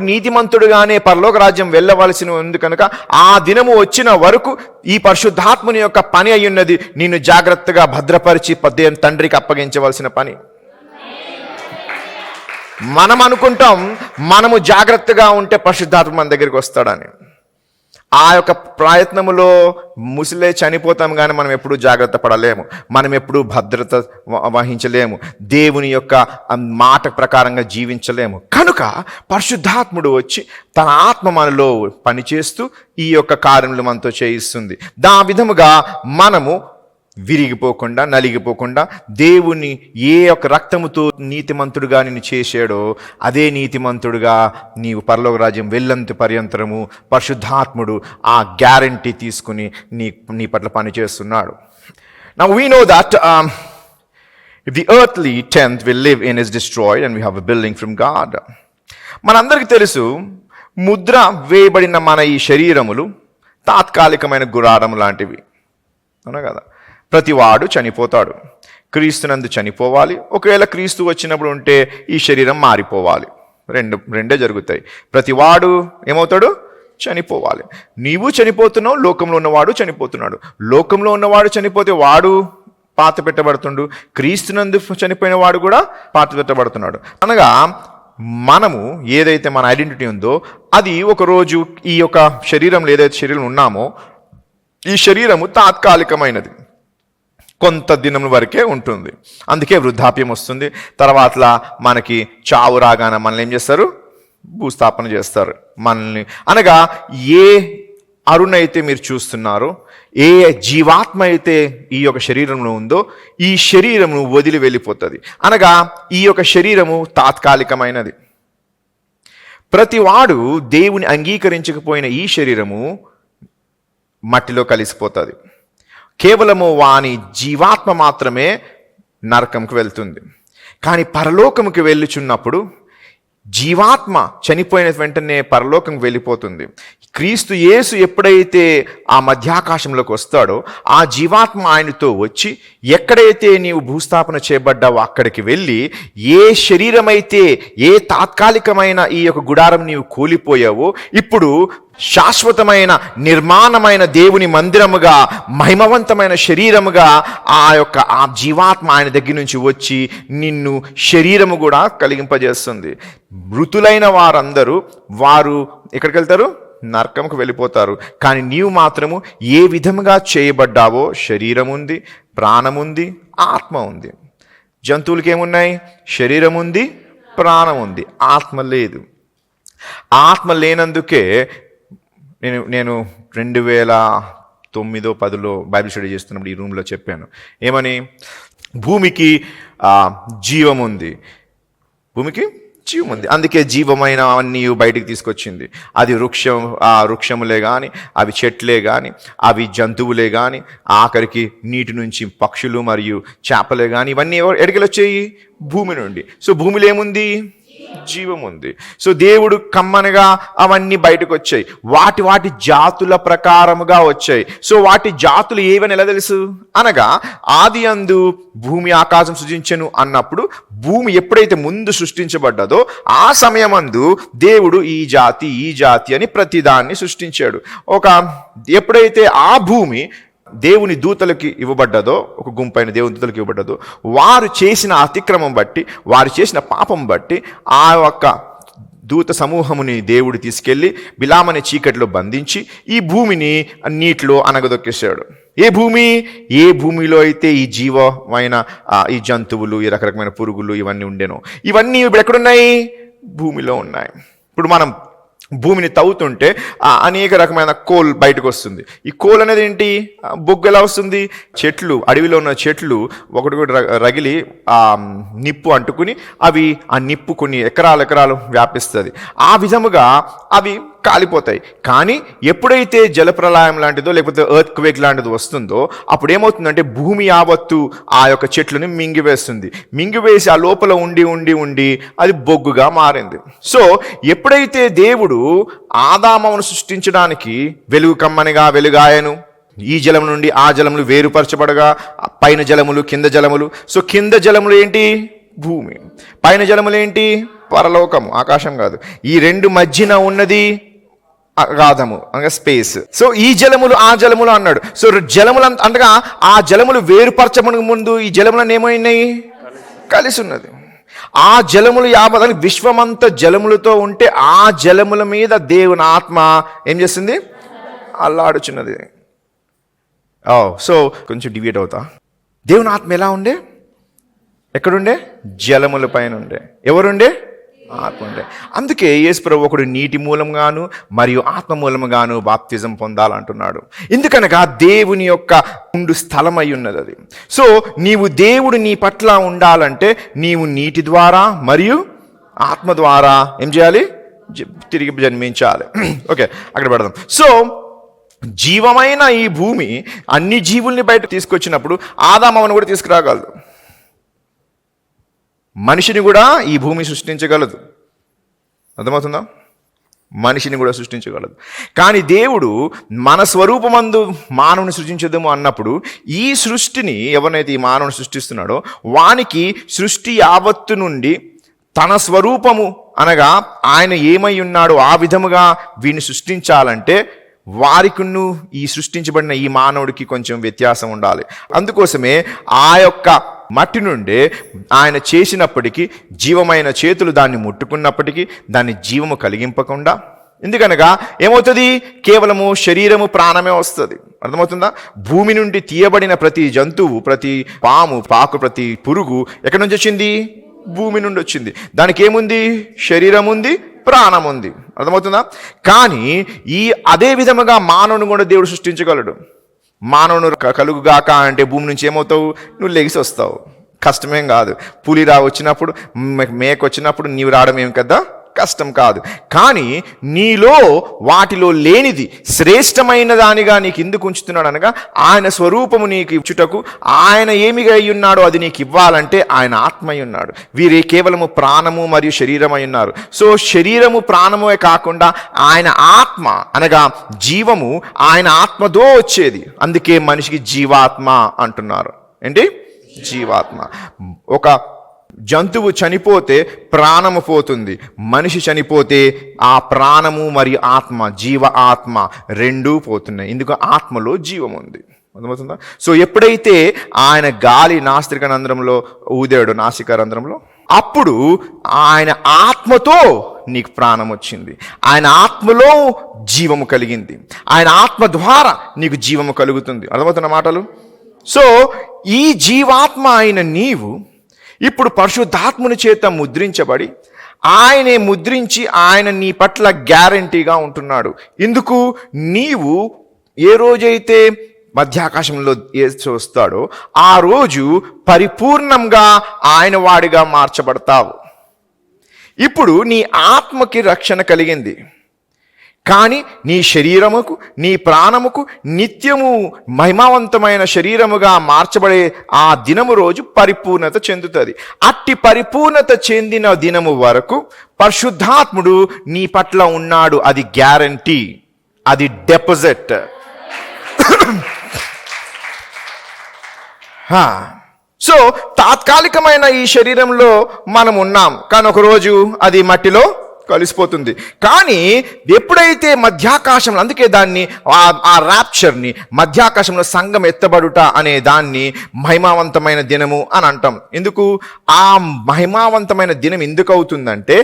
నీతిమంతుడుగానే పరలోక రాజ్యం వెళ్ళవలసి ఉంది కనుక ఆ దినము వచ్చిన వరకు ఈ పరిశుద్ధాత్ముని యొక్క పని అయ్యున్నది నిన్ను జాగ్రత్తగా భద్రపరిచి తండ్రికి అప్పగించవలసిన పని. మనం అనుకుంటాం మనము జాగ్రత్తగా ఉంటే పరిశుద్ధాత్మ మన దగ్గరికి వస్తాడని. ఆ యొక్క ప్రయత్నములో ముసిలే చనిపోతాం, కానీ మనం ఎప్పుడూ జాగ్రత్త పడలేము, మనం ఎప్పుడూ భద్రత వహించలేము, దేవుని యొక్క మాట ప్రకారంగా జీవించలేము. కనుక పరిశుద్ధాత్ముడు వచ్చి తన ఆత్మ మనలో పనిచేస్తూ ఈ యొక్క కార్యములు మనతో చేయిస్తుంది. దా విధముగా మనము విరిగిపోకుండా, నలిగిపోకుండా, దేవుని ఏ యొక్క రక్తముతో నీతిమంతుడుగా నిన్ను చేశాడో అదే నీతిమంతుడుగా నీవు పరలోక రాజ్యం వెళ్ళంత పర్యంతరము పరిశుద్ధాత్ముడు ఆ గ్యారంటీ తీసుకుని నీ పట్ల పనిచేస్తున్నాడు. Now we know that if the earthly tent we live in is destroyed and we have a building from God. మనందరికీ తెలుసు, ముద్ర వేయబడిన మన ఈ శరీరములు తాత్కాలికమైన గుడారం లాంటివి, అవునా కదా? ప్రతివాడు చనిపోతాడు, క్రీస్తునందు చనిపోవాలి. ఒకవేళ క్రీస్తు వచ్చినప్పుడు ఉంటే ఈ శరీరం మారిపోవాలి. రెండే జరుగుతాయి. ప్రతివాడు ఏమవుతాడు? చనిపోవాలి. నీవు చనిపోతున్నావు, లోకంలో ఉన్నవాడు చనిపోతున్నాడు. లోకంలో ఉన్నవాడు చనిపోతే వాడు పాత పెట్టబడుతుండు, క్రీస్తునందు చనిపోయిన వాడు కూడా పాత పెట్టబడుతున్నాడు. అనగా మనము ఏదైతే మన ఐడెంటిటీ ఉందో అది ఒకరోజు ఈ యొక్క శరీరంలో ఏదైతే శరీరం ఉన్నామో ఈ శరీరము తాత్కాలికమైనది. కొంత దినం వరకే ఉంటుంది. అందుకే వృద్ధాప్యం వస్తుంది. తర్వాత మనకి చావు రాగానే మనల్ని ఏం చేస్తారు? భూస్థాపన చేస్తారు మనల్ని. అనగా ఏ అరుణైతే మీరు చూస్తున్నారో, ఏ జీవాత్మ అయితే ఈ యొక్క శరీరంలో ఉందో, ఈ శరీరము వదిలి వెళ్ళిపోతుంది. అనగా ఈ యొక్క శరీరము తాత్కాలికమైనది. ప్రతివాడు దేవుని అంగీకరించకపోయిన ఈ శరీరము మట్టిలో కలిసిపోతుంది. కేవలము వాని జీవాత్మ మాత్రమే నరకంకు వెళ్తుంది. కానీ పరలోకముకి వెళ్ళుచున్నప్పుడు జీవాత్మ చనిపోయిన వెంటనే పరలోకంకి వెళ్ళిపోతుంది. క్రీస్తు యేసు ఎప్పుడైతే ఆ మధ్యాకాశంలోకి వస్తాడో, ఆ జీవాత్మ ఆయనతో వచ్చి ఎక్కడైతే నీవు భూస్థాపన చేయబడ్డావో అక్కడికి వెళ్ళి, ఏ శరీరమైతే ఏ తాత్కాలికమైన ఈ యొక్క గుడారం నీవు కూలిపోయావో, ఇప్పుడు శాశ్వతమైన నిర్మాణమైన దేవుని మందిరముగా, మహిమవంతమైన శరీరముగా ఆ జీవాత్మ ఆయన దగ్గర నుంచి వచ్చి నిన్ను శరీరము కూడా కలిగింపజేస్తుంది. మృతులైన వారందరూ వారు ఎక్కడికి వెళ్తారు? నరకంకు వెళ్ళిపోతారు. కానీ నీవు మాత్రము ఏ విధముగా చేయబడ్డావో, శరీరం ఉంది, ప్రాణం ఉంది, ఆత్మ ఉంది. జంతువులకి ఏమున్నాయి? శరీరం ఉంది, ప్రాణం ఉంది, ఆత్మ లేదు. ఆత్మ లేనందుకే నేను 2009-10 బైబిల్ స్టడీ చేస్తున్నప్పుడు ఈ రూమ్లో చెప్పాను. ఏమని? భూమికి జీవం ఉంది, భూమికి జీవం ఉంది, అందుకే జీవమైన అన్నీ బయటికి తీసుకొచ్చింది. అది వృక్షములే కానీ, అవి చెట్లే కానీ, అవి జంతువులే కానీ, ఆఖరికి నీటి నుంచి పక్షులు మరియు చేపలే కానీ, ఇవన్నీ ఎక్కడికి వచ్చాయి? భూమి నుండి. సో భూమిలో ఏముంది? జీవం ఉంది. సో దేవుడు కమ్మనగా అవన్నీ బయటకు వచ్చాయి. వాటి జాతుల ప్రకారముగా వచ్చాయి. సో వాటి జాతులు ఏవని ఎలా తెలుసు? అనగా ఆది అందు భూమి ఆకాశం సృజించెను అన్నప్పుడు, భూమి ఎప్పుడైతే ముందు సృష్టించబడ్డదో ఆ సమయమందు దేవుడు ఈ జాతి అని ప్రతిదాన్ని సృష్టించాడు. ఎప్పుడైతే ఆ భూమి దేవుని దూతలకి ఇవ్వబడ్డదో, ఒక గుంపైన దేవుని దూతలకు ఇవ్వబడ్డదో, వారు చేసిన అతిక్రమం బట్టి, వారు చేసిన పాపం బట్టి ఆ యొక్క దూత సమూహముని దేవుడు తీసుకెళ్ళి బిలామని చీకటిలో బంధించి ఈ భూమిని నీటిలో అనగదొక్కేశాడు. ఏ భూమిలో అయితే ఈ జీవమైన ఈ జంతువులు, ఈ రకరకమైన పురుగులు ఇవన్నీ ఉండేనో, ఇవన్నీ ఇప్పుడు ఎక్కడున్నాయి? భూమిలో ఉన్నాయి. ఇప్పుడు మనం భూమిని తవ్వుతుంటే అనేక రకమైన కోల్ బయటకు వస్తుంది. ఈ కోల్ అనేది ఏంటి? బొగ్గు ఎలా వస్తుంది? చెట్లు, అడవిలో ఉన్న చెట్లు ఒకటి రగిలి నిప్పు అంటుకుని అవి ఆ నిప్పు కొన్ని ఎకరాలు వ్యాపిస్తుంది. ఆ విధముగా అవి కాలిపోతాయి. కానీ ఎప్పుడైతే జలప్రలయం లాంటిదో లేకపోతే ఎర్త్ క్వేక్ లాంటిది వస్తుందో అప్పుడు ఏమవుతుందంటే భూమి యావత్తు ఆ యొక్క చెట్లను మింగివేస్తుంది. మింగివేసి ఆ లోపల ఉండి అది బొగ్గుగా మారింది. సో ఎప్పుడైతే దేవుడు ఆదామును సృష్టించడానికి వెలుగు కమ్మనిగా వెలుగాయను, ఈ జలము నుండి ఆ జలములు వేరుపరచబడగా పైన జలములు కింద జలములు. సో కింద జలములు ఏంటి? భూమి. పైన జలములు ఏంటి? పరలోకము, ఆకాశం కాదు. ఈ రెండు మధ్యన ఉన్నది అగాధము అనగా స్పేస్. సో ఈ జలములు ఆ జలములు అన్నాడు. సో జలములు అనగా ఆ జలములు వేరుపరచబడక ముందు ఈ జలములను ఏమైనాయి? కలిసి ఉన్నది. ఆ జలములు యావదానికి విశ్వమంత జలములతో ఉంటే ఆ జలముల మీద దేవుని ఆత్మ ఏం చేస్తుంది? అల్లాడుచున్నది. సో కొంచెం డివియేట్ అవుతా. దేవుని ఆత్మ ఎలా ఉండే? ఎక్కడుండే? జలముల పైన ఉండే. ఎవరుండే? ఆత్మ ఉండే. అందుకే యేసు ప్రభువు ఒకడు నీటి మూలంగాను మరియు ఆత్మ మూలముగాను బాప్తిజం పొందాలంటున్నాడు. ఎందుకనగా దేవుని యొక్క ఉండు స్థలం అయి ఉన్నది అది. సో నీవు దేవుడు నీ పట్ల ఉండాలంటే నీవు నీటి ద్వారా మరియు ఆత్మ ద్వారా ఏం చేయాలి? తిరిగి జన్మించాలి. ఓకే, అక్కడ పెడదాం. సో జీవమైన ఈ భూమి అన్ని జీవుల్ని బయట తీసుకొచ్చినప్పుడు ఆదామవను కూడా తీసుకురాగలదు. మనిషిని కూడా ఈ భూమి సృష్టించగలదు. అర్థమవుతుందా? మనిషిని కూడా సృష్టించగలదు. కానీ దేవుడు మన స్వరూపమందు మానవుని సృష్టించదము అన్నప్పుడు ఈ సృష్టిని ఎవరినైతే ఈ మానవుని సృష్టిస్తున్నాడో వానికి సృష్టి యావత్తు నుండి తన స్వరూపము అనగా ఆయన ఏమై ఉన్నాడో ఆ విధముగా వీడిని సృష్టించాలంటే వారికును ఈ సృష్టించబడిన ఈ మానవుడికి కొంచెం వ్యత్యాసం ఉండాలి. అందుకోసమే ఆ యొక్క మట్టి నుండే ఆయన చేసినప్పటికీ జీవమైన చేతులు దాన్ని ముట్టుకున్నప్పటికీ దాన్ని జీవము కలిగింపకుండా ఎందుకనగా ఏమవుతుంది? కేవలము శరీరము ప్రాణమే వస్తుంది. అర్థమవుతుందా? భూమి నుండి తీయబడిన ప్రతి జంతువు, ప్రతి పాము, పాకు, ప్రతి పురుగు ఎక్కడి నుంచి వచ్చింది? భూమి నుండి వచ్చింది. దానికి ఏముంది? శరీరం ఉంది, ప్రాణం ఉంది. అర్థమవుతుందా? కానీ అదే విధముగా మానవుని కూడా దేవుడు సృష్టించగలడు. మానవుని కలుగుగాక అంటే భూమి నుంచి ఏమవుతావు? నువ్వు లెగిసి వస్తావు. కష్టమేం కాదు. పులి వచ్చినప్పుడు, మేక వచ్చినప్పుడు నీవు రావడం ఏం కదా కష్టం కాదు. కానీ నీలో వాటిలో లేనిది శ్రేష్టమైన దానిగా నీకు ఎందుకు ఉంచుతున్నాడు అనగా, ఆయన స్వరూపము నీకు ఇచ్చుటకు ఆయన ఏమిగా అయి ఉన్నాడో అది నీకు ఇవ్వాలంటే ఆయన ఆత్మయి ఉన్నాడు. వీరే కేవలము ప్రాణము మరియు శరీరమై ఉన్నారు. సో శరీరము ప్రాణమే కాకుండా ఆయన ఆత్మ అనగా జీవము ఆయన ఆత్మతో వచ్చేది. అందుకే మనిషికి జీవాత్మ అంటున్నారు. ఏంటి? జీవాత్మ. ఒక జంతువు చనిపోతే ప్రాణము పోతుంది, మనిషి చనిపోతే ఆ ప్రాణము మరియు ఆత్మ, జీవ ఆత్మ రెండూ పోతున్నాయి. ఎందుకు? ఆత్మలో జీవం ఉంది. అర్థమవుతుందా? సో ఎప్పుడైతే ఆయన గాలి నాసిక రంధ్రంలో ఊదాడు, నాసిక రంధ్రంలో, అప్పుడు ఆయన ఆత్మతో నీకు ప్రాణం వచ్చింది. ఆయన ఆత్మలో జీవము కలిగింది. ఆయన ఆత్మ ద్వారా నీకు జీవము కలుగుతుంది. అర్థమవుతున్న మాటలు? సో ఈ జీవాత్మ అయిన నీవు ఇప్పుడు పరిశుద్ధాత్ముని చేత ముద్రించబడి, ఆయనే ముద్రించి ఆయన నీ పట్ల గ్యారంటీగా ఉంటున్నాడు. ఎందుకు? నీవు ఏ రోజైతే మధ్యాకాశంలో వస్తాడో ఆ రోజు పరిపూర్ణంగా ఆయన వాడిగా మార్చబడతావు. ఇప్పుడు నీ ఆత్మకి రక్షణ కలిగింది, కానీ నీ శరీరముకు, నీ ప్రాణముకు నిత్యము మహిమావంతమైన శరీరముగా మార్చబడే ఆ దినము రోజు పరిపూర్ణత చెందుతుంది. అట్టి పరిపూర్ణత చెందిన దినము వరకు పరిశుద్ధాత్ముడు నీ పట్ల ఉన్నాడు. అది గ్యారంటీ, అది డిపాజిట్. సో తాత్కాలికమైన ఈ శరీరంలో మనం ఉన్నాం, కానీ ఒకరోజు అది మట్టిలో కలిసిపోతుంది. కానీ ఎప్పుడైతే మధ్యాకాశంలో, అందుకే దాన్ని ఆ ర్యాప్చర్ని మధ్యాకాశంలో సంఘం ఎత్తబడుట అనే దాన్ని మహిమావంతమైన దినము అని అంటాం. ఎందుకు? ఆ మహిమావంతమైన దినం ఎందుకు అవుతుందంటే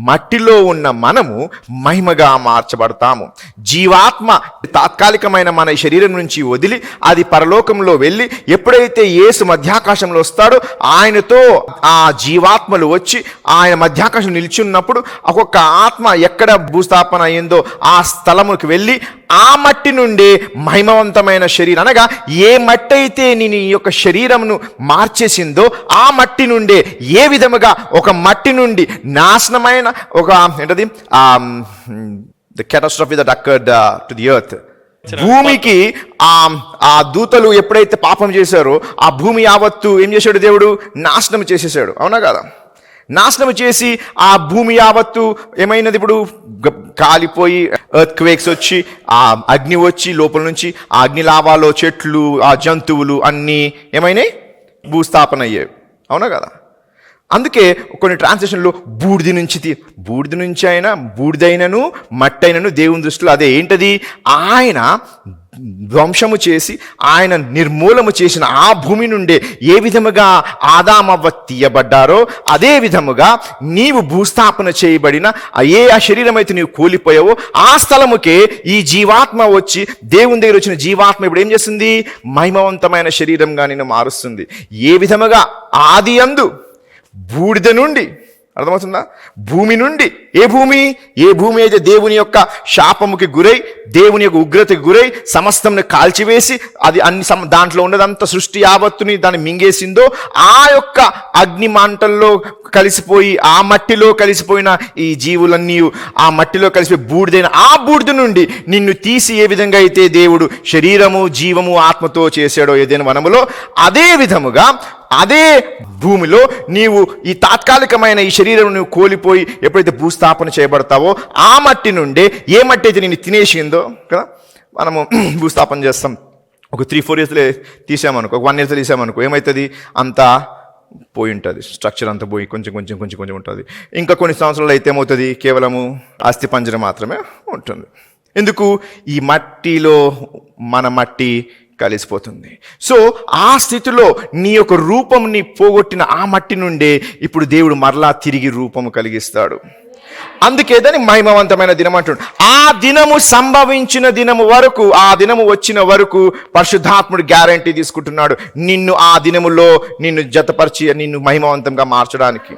మట్టిలో ఉన్న మనము మహిమగా మార్చబడతాము. జీవాత్మ తాత్కాలికమైన మన శరీరం నుంచి వదిలి అది పరలోకంలో వెళ్ళి ఎప్పుడైతే యేసు మధ్యాకాశంలో వస్తాడో ఆయనతో ఆ జీవాత్మలు వచ్చి ఆయన మధ్యాకాశం నిలిచున్నప్పుడు ఒక్కొక్క ఆత్మ ఎక్కడ భూస్థాపన అయిందో ఆ స్థలముకి వెళ్ళి ఆ మట్టి నుండి మహిమవంతమైన శరీరం, అనగా ఏ మట్టి అయితే నీ యొక్క శరీరమును మార్చేసిందో ఆ మట్టి నుండే ఏ విధముగా ఒక మట్టి నుండి నాశనమైన ఒక ఏంటది the catastrophe that occurred to the earth, భూమికి ఆ దూతలు ఎప్పుడైతే పాపం చేశారో ఆ భూమి యావత్తు ఏం చేశాడు? దేవుడు నాశనం చేసేసాడు. అవునా కదా? నాశనం చేసి ఆ భూమి యావత్తు ఏమైనది? ఇప్పుడు కాలిపోయి ఎర్త్ క్వేక్స్ వచ్చి ఆ అగ్ని వచ్చి లోపల నుంచి ఆ అగ్ని లావాలో చెట్లు, ఆ జంతువులు అన్నీ ఏమైనాయి? భూస్థాపన అయ్యాయి. అవునా కదా? అందుకే కొన్ని ట్రాన్స్లేషన్లో బూడిద నుంచి అయినా బూడిదైనను మట్టైనను దేవుని దృష్టిలో అదే. ఏంటది? ఆయన ధ్వంసము చేసి ఆయన నిర్మూలము చేసిన ఆ భూమి నుండే ఏ విధముగా ఆదామవ్వ తీయబడ్డారో అదే విధముగా నీవు భూస్థాపన చేయబడిన ఆ శరీరం అయితే నీవు కూలిపోయావో ఆ స్థలముకే ఈ జీవాత్మ వచ్చి, దేవుని దగ్గర వచ్చిన జీవాత్మ ఇప్పుడు ఏం చేస్తుంది? మహిమవంతమైన శరీరంగా నిన్ను మారుస్తుంది. ఏ విధముగా ఆది యందు బూడిద నుండి, అర్థమవుతుందా? భూమి నుండి, ఏ భూమి అయితే దేవుని యొక్క శాపముకి గురై, దేవుని యొక్క ఉగ్రతకి గురై సమస్తంని కాల్చివేసి అది అన్ని దాంట్లో ఉన్నదంతా సృష్టి యావత్తుని దాన్ని మింగేసిందో ఆ యొక్క అగ్ని మంటల్లో కలిసిపోయి ఆ మట్టిలో కలిసిపోయిన ఈ జీవులన్నీ ఆ మట్టిలో కలిసిపోయి బూడిదైన ఆ బూడిద నుండి నిన్ను తీసి ఏ విధంగా అయితే దేవుడు శరీరము, జీవము, ఆత్మతో చేశాడో ఏదైనా వనములో, అదే విధముగా అదే భూమిలో నీవు ఈ తాత్కాలికమైన ఈ శరీరం నువ్వు కోల్పోయి ఎప్పుడైతే భూస్థాపన చేయబడతావో ఆ మట్టి నుండే, ఏ మట్టి అయితే నేను తినేసిందో కదా, మనము భూస్థాపన చేస్తాం. ఒక 3-4 yearsలో తీసామనుకో, ఒక 1 year తీసామనుకో, ఏమవుతుంది? అంతా పోయి ఉంటుంది, స్ట్రక్చర్ అంతా పోయి కొంచెం ఉంటుంది. ఇంకా కొన్ని సంవత్సరాలు అయితే ఏమవుతుంది? కేవలము అస్థి పంజరం మాత్రమే ఉంటుంది. ఎందుకు? ఈ మట్టిలో మన మట్టి కలిసిపోతుంది. సో ఆ స్థితిలో నీ యొక్క రూపంని పోగొట్టిన ఆ మట్టి నుండే ఇప్పుడు దేవుడు మరలా తిరిగి రూపము కలిగిస్తాడు. అందుకే దాన్ని మహిమవంతమైన దినం అంటున్నాడు. ఆ దినము సంభవించిన దినము వరకు, ఆ దినము వచ్చిన వరకు పరిశుద్ధాత్ముడు గ్యారంటీ తీసుకుంటున్నాడు నిన్ను ఆ దినములో నిన్ను జతపరిచి నిన్ను మహిమవంతంగా మార్చడానికి.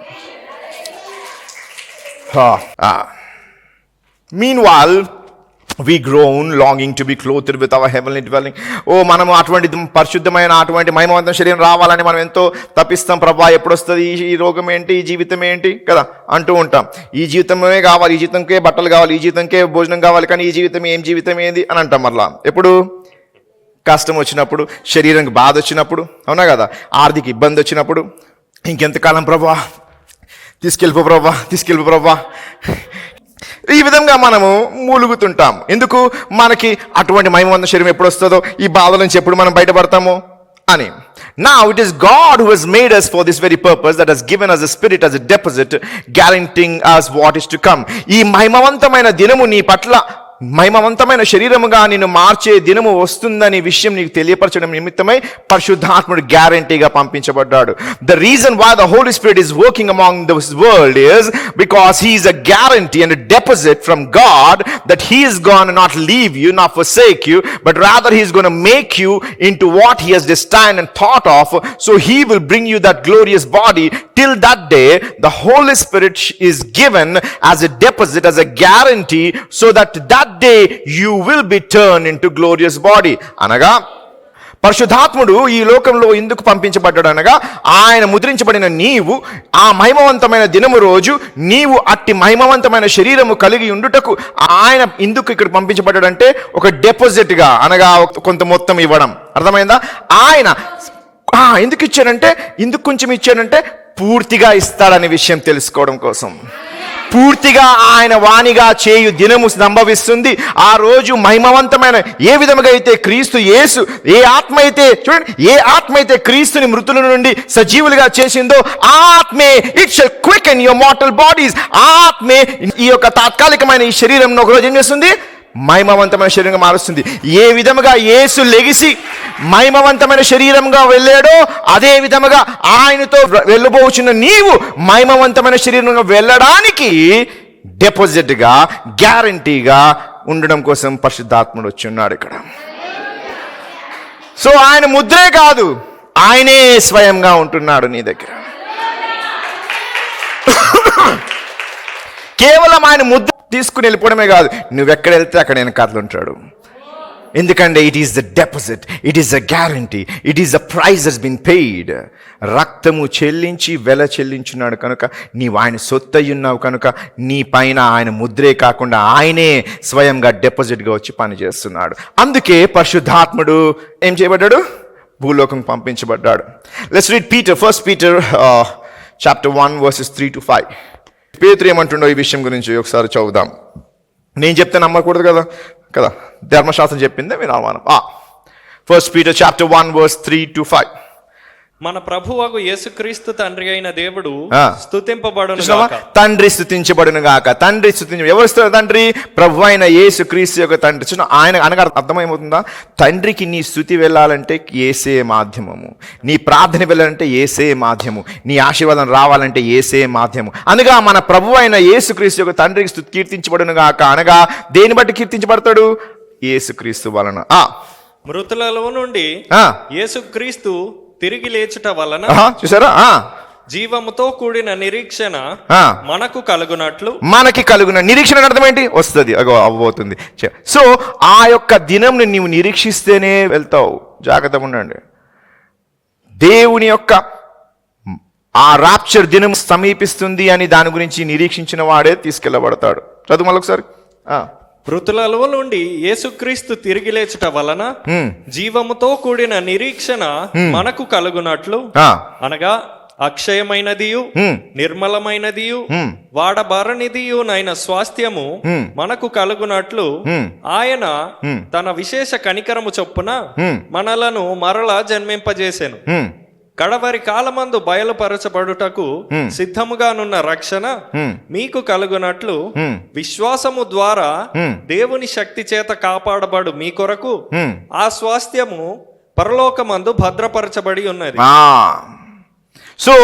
Meanwhile, we groan longing to be clothed with our heavenly dwelling. మనము అటువంటి పరిశుద్ధమైన అటువంటి మహిమవంతం శరీరం రావాలని మనం ఎంతో తప్పిస్తాం. ప్రభా ఎప్పుడు వస్తుంది, ఈ రోగం ఏంటి, ఈ జీవితం ఏంటి కదా అంటూ ఉంటాం. ఈ జీవితమే కావాలి, ఈ జీవితంకే బట్టలు కావాలి, ఈ జీవితంకే భోజనం కావాలి, కానీ ఈ జీవితం ఏం జీవితం ఏంది అని అంటాం. మరలా ఎప్పుడు కష్టం వచ్చినప్పుడు, శరీరానికి బాధ వచ్చినప్పుడు, అవునా కదా, ఆర్థిక ఇబ్బంది వచ్చినప్పుడు, ఇంకెంతకాలం ప్రభా తీసుకెళ్ళిపో ప్రభా ఈ విధంగా మనము మూలుగుతుంటాం. ఎందుకు? మనకి అటువంటి మహిమవంత శరీరం ఎప్పుడు వస్తుందో, ఈ బాధల నుంచి ఎప్పుడు మనం బయటపడతామో అని. Now it is God who has made us for this very purpose, that has given us a spirit as a deposit, guaranteeing us what is to come. ఈ మహిమవంతమైన దినము నీ పట్ల మహిమవంతమైన శరీరముగా నిన్ను మార్చే దినము వస్తుందని విషయం నీకు తెలియపరచడం నిమిత్తమై పరిశుద్ధాత్ముడు గ్యారంటీగా పంపించబడ్డాడు. The reason why the Holy Spirit is working among this world is because he is a guarantee and a deposit from God that he is going to not leave you, not forsake you, but rather he is going to make you into what he has destined and thought of. So he will bring you that glorious body. Till that day, the Holy Spirit is given as a deposit, as a guarantee, so that day you will be turned into glorious body. అనగా పరిశుద్ధాత్ముడు ఈ లోకంలో ఎందుకు పంపించబడ్డాడు అనగా, ఆయన ముద్రించబడిన నీవు ఆ మహిమవంతమైన దినము రోజు నీవు అట్టి మహిమవంతమైన శరీరము కలిగి ఉండుటకు ఆయన ఎందుకు ఇక్కడ పంపించబడ్డాడంటే, ఒక డెపాజిట్ గా, అనగా కొంత మొత్తం ఇవ్వడం. అర్థమైందా? ఆయన ఎందుకు ఇచ్చాడంటే, ఎందుకు కొంచెం ఇచ్చాడంటే పూర్తిగా ఇస్తాడనే విషయం తెలుసుకోవడం కోసం. పూర్తిగా ఆయన వాణిగా చేయు దినము సంభవిస్తుంది. ఆ రోజు మహిమవంతమైన, ఏ విధముగా అయితే క్రీస్తు యేసు, ఏ ఆత్మ అయితే చూడండి, ఏ ఆత్మ అయితే క్రీస్తుని మృతుల నుండి సజీవులుగా చేసిందో ఆ ఆత్మే it shall quicken your mortal bodies. ఆ ఆత్మే ఈ యొక్క తాత్కాలికమైన ఈ శరీరం ఒక రోజు ఏం చేస్తుంది? మహిమవంతమైన శరీరంగా మారుస్తుంది. ఏ విధముగా యేసు లెగిసి మహిమవంతమైన శరీరంగా వెళ్ళాడో అదే విధముగా ఆయనతో వెళ్ళబోచున్న నీవు మహిమవంతమైన శరీరంగా వెళ్ళడానికి డెపాజిట్గా, గ్యారంటీగా ఉండడం కోసం పరిశుద్ధాత్ముడు వచ్చి ఉన్నాడు ఇక్కడ. సో ఆయన ముద్రే కాదు, ఆయనే స్వయంగా ఉంటున్నాడు నీ దగ్గర. కేవలం ఆయన ముద్ర తీసుకుని వెళ్ళిపోవడమే కాదు, నువ్వెక్కడ వెళ్తే అక్కడ వెనకాతలు ఉంటాడు. ఎందుకంటే it is the deposit, it is the guarantee, it is the price has been paid. రక్తము చెల్లించి వెల చెల్లించున్నాడు కనుక నీవు ఆయన సొత్తయ్యున్నావు కనుక నీ పైన ఆయన ముద్రే కాకుండా ఆయనే స్వయంగా డెపాజిట్గా వచ్చి పనిచేస్తున్నాడు. అందుకే పరిశుద్ధాత్ముడు ఏం చేయబడ్డాడు? భూలోకం పంపించబడ్డాడు. Let's read Peter, 1 Peter chapter 1 verses 3 to 5. పేతురు ఏమంటుండో ఈ విషయం గురించి ఒకసారి చదువుదాం. నేను చెప్తే నమ్మకూడదు కదా కదా ధర్మశాస్త్రం చెప్పిందే మీరు అనుమానం. 1 Peter chapter 1 verse 3 to 5. మన ప్రభువగు యేసుక్రీస్తు తండ్రి అయిన దేవుడు స్తుతింపబడును గాక. తండ్రి స్తుతించబడును గాక. తండ్రి ఎవరు తండ్రి? ప్రభు అయిన యేసుక్రీస్తు యొక్క తండ్రి. ఆయన అనగా అర్థమేమవుతుందా? తండ్రికి నీ స్తుతి వెళ్ళాలంటే యేసే మాధ్యమము, నీ ప్రార్థన వెళ్ళాలంటే యేసే మాధ్యము, నీ ఆశీర్వాదం రావాలంటే యేసే మాధ్యము. అనగా మన ప్రభు అయిన యేసుక్రీస్తు యొక్క తండ్రికి కీర్తించబడును గాక. అనగా దేని బట్టి కీర్తించబడతాడు? యేసుక్రీస్తు వలన. మృతులలో నుండి యేసుక్రీస్తు తిరిగి లేచుట వలన చూసారా, జీవముతో కూడిన నిరీక్షణ మనకు కలుగునట్లు. మనకి కలుగున నిరీక్షణ అర్థం ఏంటి? వస్తుంది, అవ్వబోతుంది. సో ఆ యొక్క దినంని నీవు నిరీక్షిస్తేనే వెళ్తావు. జాగ్రత్తగా ఉండండి. దేవుని యొక్క ఆ రాప్చర్ దినం సమీపిస్తుంది అని దాని గురించి నిరీక్షించిన వాడే తీసుకెళ్ళబడతాడు. చదువు మళ్ళీ ఒకసారి. మృతులలో నుండి యేసుక్రీస్తు తిరిగి లేచుట వలన జీవముతో కూడిన నిరీక్షణ మనకు కలుగునట్లు, అనగా అక్షయమైనదియు నిర్మలమైనదియు వాడబారనిదియు నైన స్వాస్థ్యము మనకు కలుగునట్లు ఆయన తన విశేష కనికరము చొప్పున మనలను మరలా జన్మింపజేసెను. కడవరి కాలమందు బయలుపరచబడుటకు సిద్ధముగానున్న రక్షణ మీకు కలుగునట్లు విశ్వాసము ద్వారా దేవుని శక్తి చేత కాపాడబడు మీ కొరకు ఆ స్వాస్థ్యము పరలోకమందు భద్రపరచబడి ఉన్నది. సో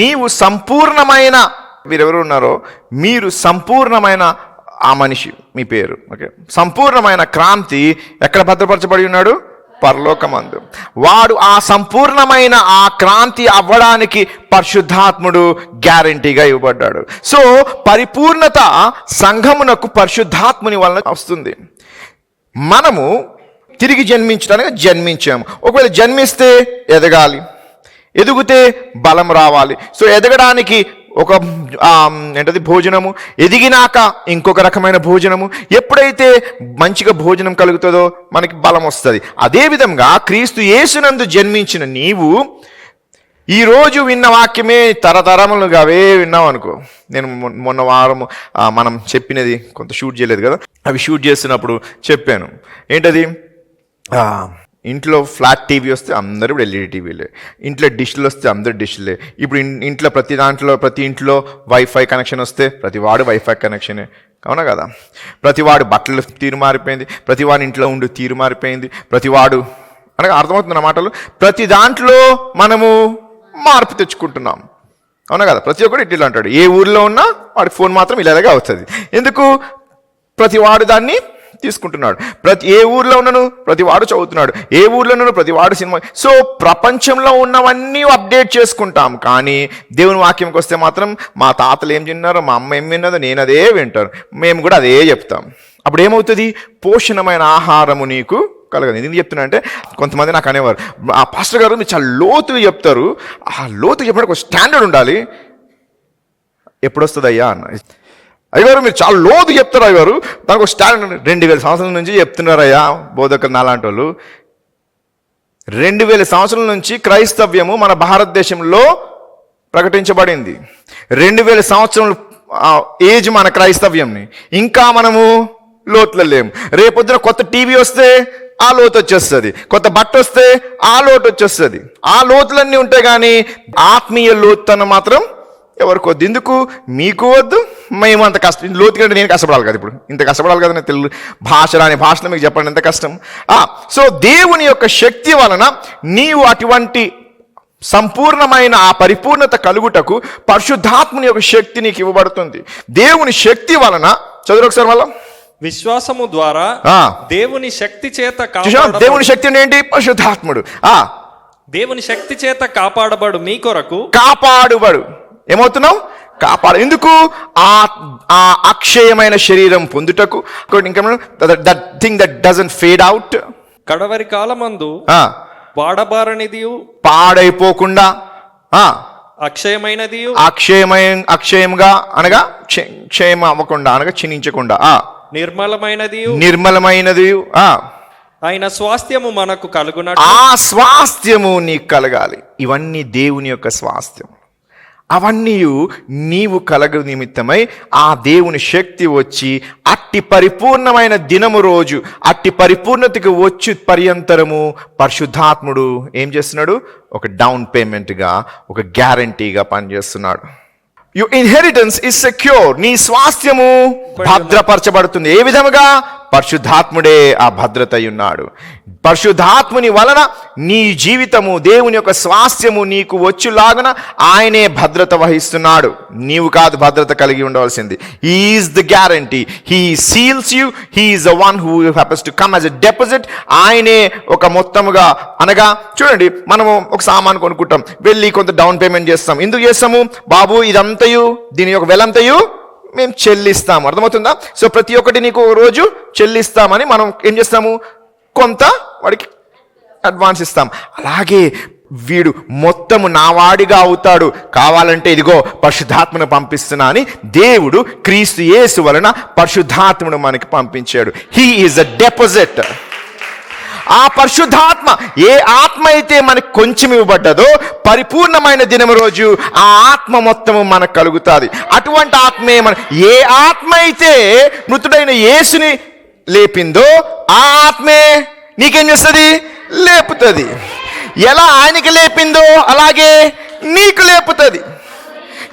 నీవు సంపూర్ణమైన మీరెవరు ఉన్నారో మీరు సంపూర్ణమైన ఆ మనిషి, మీ పేరు ఓకే, సంపూర్ణమైన క్రాంతి ఎక్కడ భద్రపరచబడి ఉన్నాడు? పరలోకమందు. వాడు ఆ సంపూర్ణమైన ఆ క్రాంతి అవ్వడానికి పరిశుద్ధాత్ముడు గ్యారంటీగా ఇవ్వబడ్డాడు. సో పరిపూర్ణత సంఘమునకు పరిశుద్ధాత్ముని వలన వస్తుంది. మనము తిరిగి జన్మించడానికి జన్మించాము. ఒకవేళ జన్మిస్తే ఎదగాలి, ఎదిగితే బలం రావాలి. సో ఎదగడానికి ఒక ఏంటది భోజనము, ఎదిగినాక ఇంకొక రకమైన భోజనము. ఎప్పుడైతే మంచిగా భోజనం కలుగుతుందో మనకి బలం వస్తుంది. అదేవిధంగా క్రీస్తు యేసునందు జన్మించిన నీవు ఈరోజు విన్న వాక్యమే తరతరములుగా అవే విన్నావు అనుకో. నేను మొన్న వారం మనం చెప్పినది కొంత షూట్ చేయలేదు కదా, అవి షూట్ చేస్తున్నప్పుడు చెప్పాను. ఏంటది, ఇంట్లో ఫ్లాట్ టీవీ వస్తే అందరూ ఇప్పుడు ఎల్ఈడి టీవీలే, ఇంట్లో డిష్లు వస్తే అందరు డిష్లే. ఇప్పుడు ఇంట్లో ప్రతి ఇంట్లో వైఫై కనెక్షన్ వస్తే ప్రతి వాడు వైఫై కనెక్షనే, అవునా కదా? ప్రతివాడు బట్టలు తీరు మారిపోయింది, ప్రతివాడు ఇంట్లో ఉండి తీరు మారిపోయింది, ప్రతివాడు అనగా అర్థమవుతున్న మాటలు. ప్రతి దాంట్లో మనము మార్పు తెచ్చుకుంటున్నాం, అవునా కదా? ప్రతి ఒక్కరు ఇట్లా అంటాడు. ఏ ఊర్లో ఉన్నా వాడి ఫోన్ మాత్రం ఇలాగే అవుతుంది. ఎందుకు? ప్రతివాడు దాన్ని తీసుకుంటున్నాడు. ఏ ఊర్లో ఉన్నాను ప్రతి వాడు చదువుతున్నాడు, ఏ ఊర్లో ఉన్నాను ప్రతి వాడు సినిమా. సో ప్రపంచంలో ఉన్నవన్నీ అప్డేట్ చేసుకుంటాం. కానీ దేవుని వాక్యంకి వస్తే మాత్రం మా తాతలు ఏం విన్నారో, మా అమ్మ ఏం విన్నదో నేను అదే వింటాను, మేము కూడా అదే చెప్తాం. అప్పుడు ఏమవుతుంది? పోషణమైన ఆహారము నీకు కలగదు. ఎందుకు చెప్తున్నా అంటే, కొంతమంది నాకు అనేవారు, ఆ పాస్టర్ గారు మీరు చాలా లోతుగా చెప్తారు, ఆ లోతుగా చెప్పడానికి ఒక స్టాండర్డ్ ఉండాలి. ఎప్పుడు వస్తుంది అయ్యా అన్న? అయ్యగారు మీరు చాలా లోతు చెప్తారు అయ్యగారు, దానికి ఒక స్టాండర్డ్. 2000 సంవత్సరాల నుంచి చెప్తున్నారయ్యా బోధకులు నాలాంటి వాళ్ళు. 2000 సంవత్సరాల నుంచి క్రైస్తవ్యము మన భారతదేశంలో ప్రకటించబడింది. 2000 సంవత్సరం ఏజ్ మన క్రైస్తవ్యంని. ఇంకా మనము లోతులో లేము. రేపొద్దున కొత్త టీవీ వస్తే ఆ లోతు వచ్చేస్తుంది, కొత్త బట్ట వస్తే ఆ లోటు వచ్చేస్తుంది. ఆ లోతులన్నీ ఉంటాయి, కానీ ఆత్మీయ లోతుతను మాత్రం ఎవరికి వద్దు. ఎందుకు? మీకు వద్దు, మేము అంత కష్టం లోతు కంటే నేను కష్టపడాలి కదా. ఇప్పుడు ఇంత కష్టపడాలి కదా, నేను తెలుగు భాష రాని భాషలో మీకు చెప్పండి ఎంత కష్టం. సో దేవుని యొక్క శక్తి వలన నీవు అటువంటి సంపూర్ణమైన ఆ పరిపూర్ణత కలుగుటకు పరిశుద్ధాత్మని యొక్క శక్తి నీకు ఇవ్వబడుతుంది. దేవుని శక్తి వలన చదువు ఒకసారి వల్ల విశ్వాసము ద్వారా దేవుని శక్తి చేత దేవుని శక్తి ఏంటి? పరిశుద్ధాత్ముడు. దేవుని శక్తి చేత కాపాడబడు మీ కొరకు కాపాడుబడు. ఏమవుతున్నావు? ఎందుకు? ఆ అక్షయమైన శరీరం పొందుటకు, that thing that doesn't fade out, కడవరి కాలమందు వాడబారనిది పాడైపోకుండా అక్షయమైనది అక్షయముగా అనగా క్షయం అవ్వకుండా అనగా క్షీణించకుండా, నిర్మలమైనది ఆయన స్వాస్థ్యము మనకు కలుగున, ఆ స్వాస్థ్యము నీకు కలగాలి. ఇవన్నీ దేవుని యొక్క స్వాస్థ్యం. అవన్నీ నీవు కలగ నిమిత్తమై ఆ దేవుని శక్తి వచ్చి అట్టి పరిపూర్ణమైన దినము రోజు, అట్టి పరిపూర్ణతకు వచ్చి పర్యంతరము పరిశుద్ధాత్ముడు ఏం చేస్తున్నాడు? ఒక డౌన్ పేమెంట్గా, ఒక గ్యారంటీగా పనిచేస్తున్నాడు. Your inheritance is secure. నీ స్వాస్థ్యము భద్రపరచబడుతుంది. ఏ విధముగా? పరిశుద్ధాత్ముడే ఆ భద్రత ఉన్నాడు. పరిశుద్ధాత్ముని వలన నీ జీవితము, దేవుని యొక్క స్వాస్థ్యము నీకు వచ్చులాగున ఆయనే భద్రత వహిస్తున్నాడు. నీవు కాదు భద్రత కలిగి ఉండవలసింది. He is the guarantee. He seals you. He is the one who happens to come as a deposit. ఆయనే ఒక మొత్తముగా, అనగా చూడండి, మనము ఒక సామాను కొనుక్కుంటాం, వెళ్ళి కొంత డౌన్ పేమెంట్ చేస్తాం. ఎందుకు చేస్తాము? బాబు ఇదంతయు, దీని యొక్క వెలంతయు మేము చెల్లిస్తాము. అర్థమవుతుందా? సో ప్రతి ఒక్కటి నీకు రోజు చెల్లిస్తామని మనం ఏం చేస్తాము? కొంత వాడికి అడ్వాన్స్ ఇస్తాం. అలాగే వీడు మొత్తము నావాడిగా అవుతాడు, కావాలంటే ఇదిగో పరిశుద్ధాత్మను పంపిస్తున్నా అని దేవుడు క్రీస్తు యేసు వలన పరిశుద్ధాత్మను మనకి పంపించాడు. He is a deposit. ఆ పరిశుద్ధాత్మ, ఏ ఆత్మ అయితే మనకు కొంచెం ఇవ్వబడ్డదో పరిపూర్ణమైన దినం రోజు ఆ ఆత్మ మొత్తము మనకు కలుగుతుంది. అటువంటి ఆత్మే ఏ ఆత్మ అయితే మృతుడైన యేసుని లేపిందో ఆ ఆత్మే నీకేం చేస్తుంది? లేపుతుంది. ఎలా ఆయనకి లేపిందో అలాగే నీకు లేపుతుంది.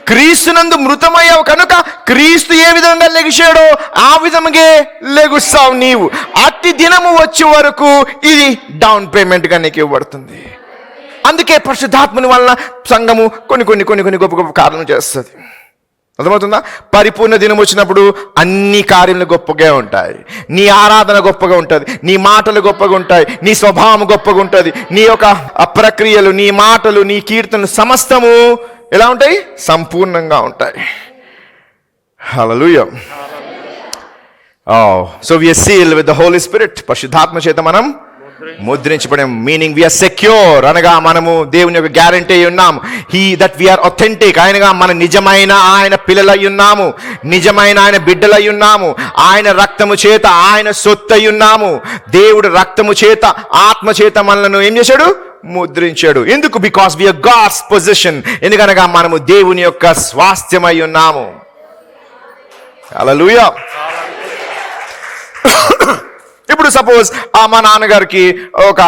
క్రీస్తునందు మృతమయ్యావు కనుక క్రీస్తు ఏ విధంగా లెగిశాడో ఆ విధంగా లెగుస్తావు నీవు. అట్టి దినము వచ్చే వరకు ఇది డౌన్ పేమెంట్గా నీకు ఇవ్వబడుతుంది. అందుకే పరిశుద్ధాత్మని వలన సంఘము కొన్ని గొప్ప గొప్ప కార్యాలు చేస్తుంది. అర్థమవుతుందా? పరిపూర్ణ దినం వచ్చినప్పుడు అన్ని కార్యములు గొప్పగా ఉంటాయి. నీ ఆరాధన గొప్పగా ఉంటుంది, నీ మాటలు గొప్పగా ఉంటాయి, నీ స్వభావం గొప్పగా ఉంటుంది, నీ యొక్క ప్రక్రియలు, నీ మాటలు, నీ కీర్తనలు సమస్తము ఎలా ఉంటాయి? సంపూర్ణంగా ఉంటాయి. హల్లెలూయా. So we are sealed with the Holy Spirit. పరిశుద్ధాత్మ చేత మనం ముద్రించబడాం. మీనింగ్ వీఆర్ సెక్యూర్, అనగా మనము దేవుని యొక్క గ్యారంటీ ఉన్నాము. దట్ వీఆర్ ఒథెంటిక్, ఆయనగా మన నిజమైన ఆయన పిల్లలై ఉన్నాము, నిజమైన ఆయన బిడ్డలై ఉన్నాము. ఆయన రక్తము చేత ఆయన సొత్తై ఉన్నాము. దేవుడు రక్తము చేత, ఆత్మ చేత మనలను ఏం చేశాడు? ముద్రించాడు. ఎందుకు? Because we are God's position. ఎందుకనగా మనము దేవుని యొక్క స్వాస్థ్యమై ఉన్నాము. హల్లెలూయా. ఇప్పుడు సపోజ్ మా నాన్నగారికి ఒక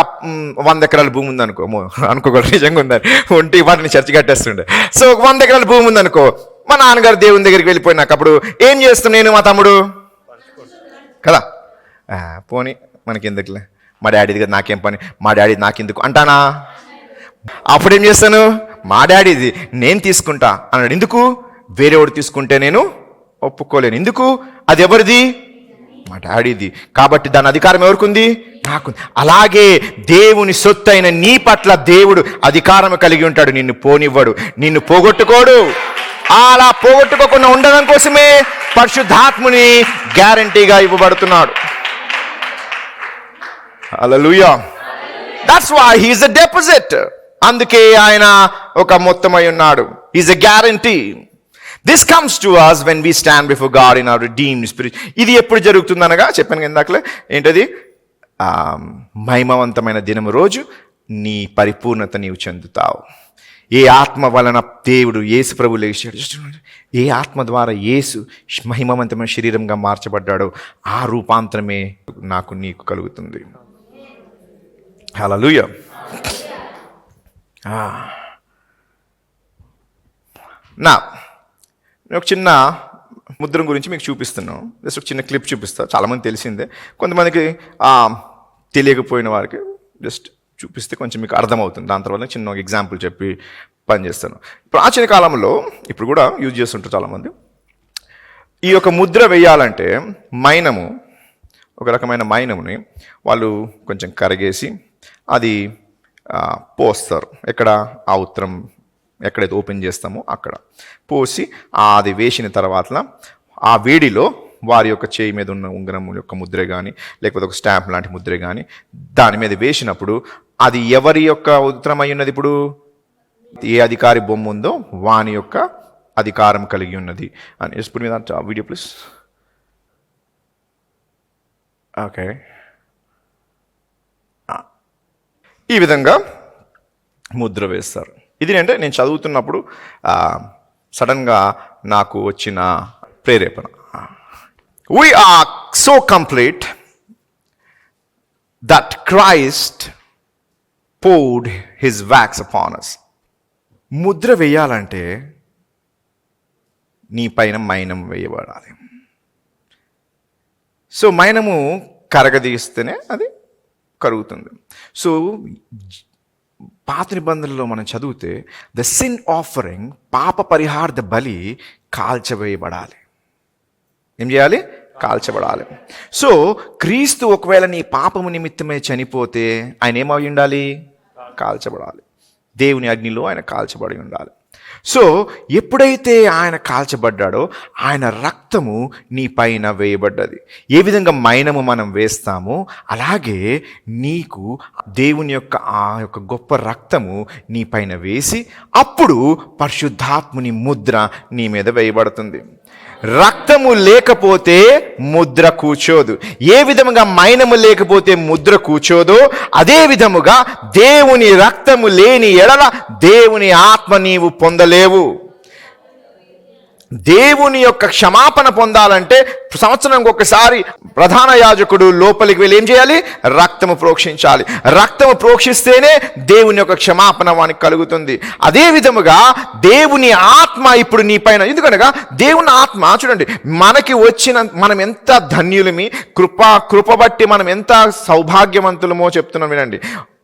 100 ఎకరాల భూమి ఉంది అనుకో, అనుకోకూడదు, నిజంగా ఉందని ఉంటే వాటిని చర్చి కట్టేస్తుండే. సో 100 ఎకరాల భూమి ఉంది అనుకో, మా నాన్నగారు దేవుని దగ్గరికి వెళ్ళిపోయినాక అప్పుడు ఏం చేస్తాం నేను మా తమ్ముడు కదా, పోనీ మనకి ఎందుకులే, మా డాడీది కదా నాకేం పని, మా డాడీ నాకెందుకు అంటానా? అప్పుడు ఏం చేస్తాను? మా డాడీది నేను తీసుకుంటా అన్నాడు. ఎందుకు? వేరేవాడు తీసుకుంటే నేను ఒప్పుకోలేను. ఎందుకు? అది ఎవరిది? మా డాడీది. కాబట్టి దాని అధికారం ఎవరికి ఉంది? నాకు. అలాగే దేవుని సొత్తు అయిన నీ పట్ల దేవుడు అధికారం కలిగి ఉంటాడు. నిన్ను పోనివ్వడు, నిన్ను పోగొట్టుకోడు. అలా పోగొట్టుకోకుండా ఉండడం కోసమే పరిశుద్ధాత్ముని గ్యారంటీగా ఇవ్వబడుతున్నాడు. హల్లెలూయా. That's why he is a deposit. అందుకే ఆయన ఒక మొత్తమై ఉన్నాడు. He is a guarantee. This comes to us when we stand before God in our redeemed spirit. ఇది ఎప్పుడు జరుగుతుంది అనగా చెప్పాను ఇందాకలే, ఏంటది? మహిమవంతమైన దినము రోజు నీ పరిపూర్ణత నీవు చెందుతావు. ఏ ఆత్మ వలన దేవుడు యేసు ప్రభు లేచాడు, ఏ ఆత్మ ద్వారా యేసు మహిమవంతమైన శరీరంగా మార్చబడ్డాడో ఆ రూపాంతరమే నాకు నీకు కలుగుతుంది. హల్లెలూయా. నా నేను ఒక చిన్న ముద్రం గురించి మీకు చూపిస్తున్నాను. జస్ట్ ఒక చిన్న క్లిప్ చూపిస్తాను. చాలామంది తెలిసిందే, కొంతమందికి తెలియకపోయిన వారికి జస్ట్ చూపిస్తే కొంచెం మీకు అర్థమవుతుంది. దాని తర్వాత చిన్న ఒక ఎగ్జాంపుల్ చెప్పి పనిచేస్తాను. ప్రాచీన కాలంలో ఇప్పుడు కూడా యూజ్ చేస్తుంటారు చాలామంది. ఈ యొక్క ముద్ర వేయాలంటే మైనము, ఒక రకమైన మైనముని వాళ్ళు కొంచెం కరిగేసి అది పోస్తారు. ఎక్కడ? ఆ ఉత్తరం ఎక్కడైతే ఓపెన్ చేస్తామో అక్కడ పోసి అది వేసిన తర్వాత ఆ వేడిలో వారి యొక్క చేయి మీద ఉన్న ఉంగరం యొక్క ముద్ర కానీ లేకపోతే ఒక స్టాంప్ లాంటి ముద్ర కానీ దాని మీద వేసినప్పుడు అది ఎవరి యొక్క ఉత్తరమై ఉన్నది? ఇప్పుడు ఏ అధికారి బొమ్మ ఉందో వాని యొక్క అధికారం కలిగి ఉన్నది అని. ఇప్పుడు మీద వీడియో ప్లీజ్. ఓకే, ఈ విధంగా ముద్ర వేస్తారు. ఇది అంటే నేను చదువుతున్నప్పుడు సడన్గా నాకు వచ్చిన ప్రేరేపణ. We are so complete that Christ poured his wax upon us. Mudra వేయాలంటే నీ పైన మైనం వేయబడాలి. సో మైనము కరగదీస్తేనే అది కరుగుతుంది. సో పాత నిబంధనలో మనం చదివితే ద సిన్ ఆఫరింగ్, పాప పరిహార్థ బలి కాల్చవేయబడాలి. ఏం చేయాలి? కాల్చబడాలి. సో క్రీస్తు ఒకవేళ నీ పాపము నిమిత్తమే చనిపోతే ఆయన ఏమై ఉండాలి? కాల్చబడాలి. దేవుని అగ్నిలో ఆయన కాల్చబడి ఉండాలి. సో ఎప్పుడైతే ఆయన కాల్చబడ్డాడో ఆయన రక్తము నీ పైన వేయబడ్డది. ఏ విధంగా మైనము మనం వేస్తామో అలాగే నీకు దేవుని యొక్క ఆ యొక్క గొప్ప రక్తము నీ పైన వేసి అప్పుడు పరిశుద్ధాత్ముని ముద్ర నీ మీద వేయబడుతుంది. రక్తము లేకపోతే ముద్ర కూర్చోదు. ఏ విధముగా మైనము లేకపోతే ముద్ర కూర్చోదో అదే విధముగా దేవుని రక్తము లేని ఎడల దేవుని ఆత్మ నీవు పొందలేవు. దేవుని యొక్క క్షమాపణ పొందాలంటే సంవత్సరానికి ఒకసారి ప్రధాన యాజకుడు లోపలికి వెళ్ళి ఏం చేయాలి? రక్తము ప్రోక్షించాలి. రక్తము ప్రోక్షిస్తేనే దేవుని యొక్క క్షమాపణ వానికి కలుగుతుంది. అదే విధముగా దేవుని ఆత్మ ఇప్పుడు నీ పైన, ఎందుకనగా దేవుని ఆత్మ చూడండి, మనకి వచ్చిన మనం ఎంత ధన్యులమి, కృప బట్టి మనం ఎంత సౌభాగ్యవంతులమో చెప్తున్నాం వినండి.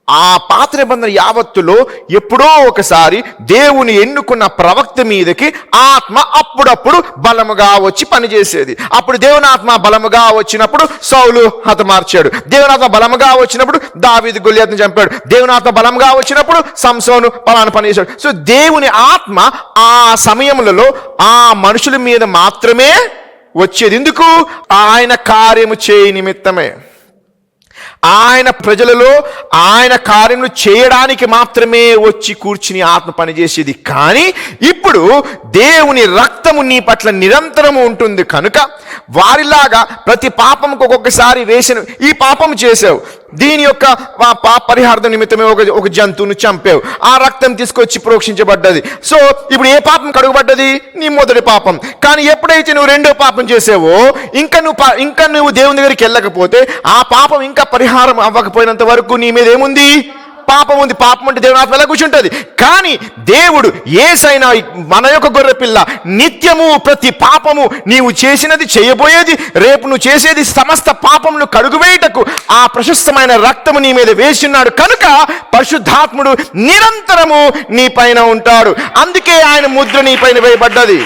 ఆ పాత నిబంధన యావత్తులో ఎప్పుడో ఒకసారి దేవుని ఎన్నుకున్న ప్రవక్త మీదకి ఆత్మ అప్పుడప్పుడు బలముగా వచ్చి పనిచేసేది. అప్పుడు దేవుని ఆత్మ బలముగా వచ్చినప్పుడు సౌలు హతమార్చాడు. దేవుని ఆత్మ బలముగా వచ్చినప్పుడు దావీదు గొల్లియాతును చంపాడు. దేవుని ఆత్మ బలముగా వచ్చినప్పుడు సంసోను పలానా పని చేశాడు. సో దేవుని ఆత్మ ఆ సమయములలో ఆ మనుషుల మీద మాత్రమే వచ్చేది. ఎందుకు? ఆయన కార్యము చేయి నిమిత్తమే, ఆయన ప్రజలలో ఆయన కార్యములు చేయడానికి మాత్రమే వచ్చి కూర్చుని ఆత్మ పనిచేసేది. కానీ ఇప్పుడు దేవుని రక్తము నీ పట్ల నిరంతరము ఉంటుంది కనుక వారిలాగా ప్రతి పాపముకు ఒక్కొక్కసారి వేసిన ఈ పాపం చేసావు, దీని యొక్క పరిహార్థం నిమిత్తమే ఒక జంతువును చంపావు, ఆ రక్తం తీసుకొచ్చి ప్రోక్షించబడ్డది. సో ఇప్పుడు ఏ పాపం కడుగబడ్డది? నీ మొదటి పాపం. కానీ ఎప్పుడైతే నువ్వు రెండో పాపం చేసావో ఇంకా నువ్వు దేవుని దగ్గరికి వెళ్ళకపోతే ఆ పాపం ఇంకా పరిహారం అవ్వకపోయినంత వరకు నీ మీద ఏముంది? పాపం ఉంది. పాపం అంటే దేవుని ఆత్మ ఎలా కూర్చుంటుంది. కానీ దేవుడు యేసైనా మన యొక్క గొర్రె పిల్ల నిత్యము ప్రతి పాపము నీవు చేసినది, చేయబోయేది, రేపు నువ్వు చేసేది సమస్త పాపమును కడుగువేయటకు ఆ ప్రశస్తమైన రక్తము నీ మీద వేసిన్నాడు కనుక పరిశుద్ధాత్ముడు నిరంతరము నీ పైన ఉంటాడు. అందుకే ఆయన ముద్ర నీ పైన వేయబడ్డది.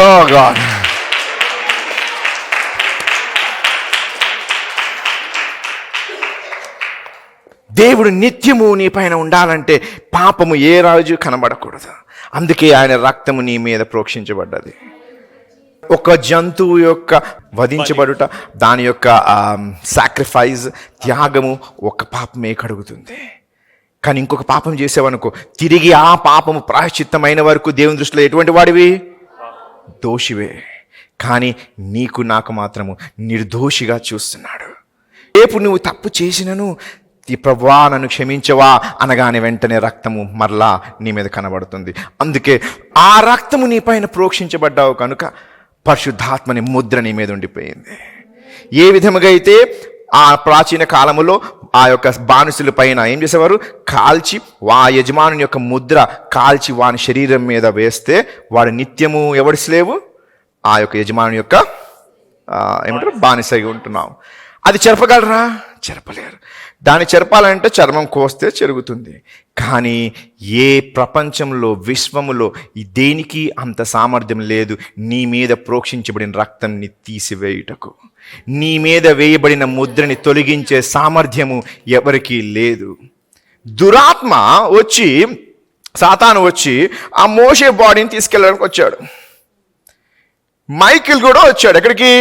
ఓ గాడ్, దేవుడు నిత్యము నీ పైన ఉండాలంటే పాపము ఏ రాజు కనబడకూడదు. అందుకే ఆయన రక్తము నీ మీద ప్రోక్షించబడ్డది. ఒక జంతువు యొక్క వధించబడుట, దాని యొక్క సాక్రిఫైస్, త్యాగము ఒక పాపమే కడుగుతుంది. కానీ ఇంకొక పాపం చేసావనుకో, తిరిగి ఆ పాపము ప్రాయశ్చిత్తమైన వరకు దేవుని దృష్టిలో ఎటువంటి వాడివి? దోషివే. కానీ నీకు నాకు మాత్రము నిర్దోషిగా చూస్తున్నాడు. రేపు నువ్వు తప్పు చేసినను ఈ ప్రభువా నన్ను క్షమించవా అనగానే వెంటనే రక్తము మరలా నీ మీద కనబడుతుంది. అందుకే ఆ రక్తము నీ పైన ప్రోక్షించబడ్డావు కనుక పరిశుద్ధాత్మని ముద్ర నీ మీద ఉండిపోయింది. ఏ విధముగా అయితే ఆ ప్రాచీన కాలములో ఆ యొక్క బానిసల పైన ఏం చేసేవారు? కాల్చి ఆ యజమానుని యొక్క ముద్ర కాల్చి వాని శరీరం మీద వేస్తే వాడు నిత్యము ఎవడి స్లేవు? ఆ యొక్క యజమాని యొక్క ఏమంటారు? బానిసగా ఉంటున్నాం. అది చెరపగలరా? చెరపలేరు. దాన్ని చెరపాలంటే చర్మం కోస్తే చెరుగుతుంది. కానీ ఏ ప్రపంచంలో, విశ్వములో దేనికి అంత సామర్థ్యం లేదు నీ మీద ప్రోక్షించబడిన రక్తాన్ని తీసివేయుటకు. నీ మీద వేయబడిన ముద్రని తొలగించే సామర్థ్యము ఎవరికీ లేదు. దురాత్మ వచ్చి, సాతాను వచ్చి ఆ మోషే బాడీని తీసుకెళ్ళడానికి వచ్చాడు. మైకిల్ కూడా వచ్చాడు. ఎక్కడికి?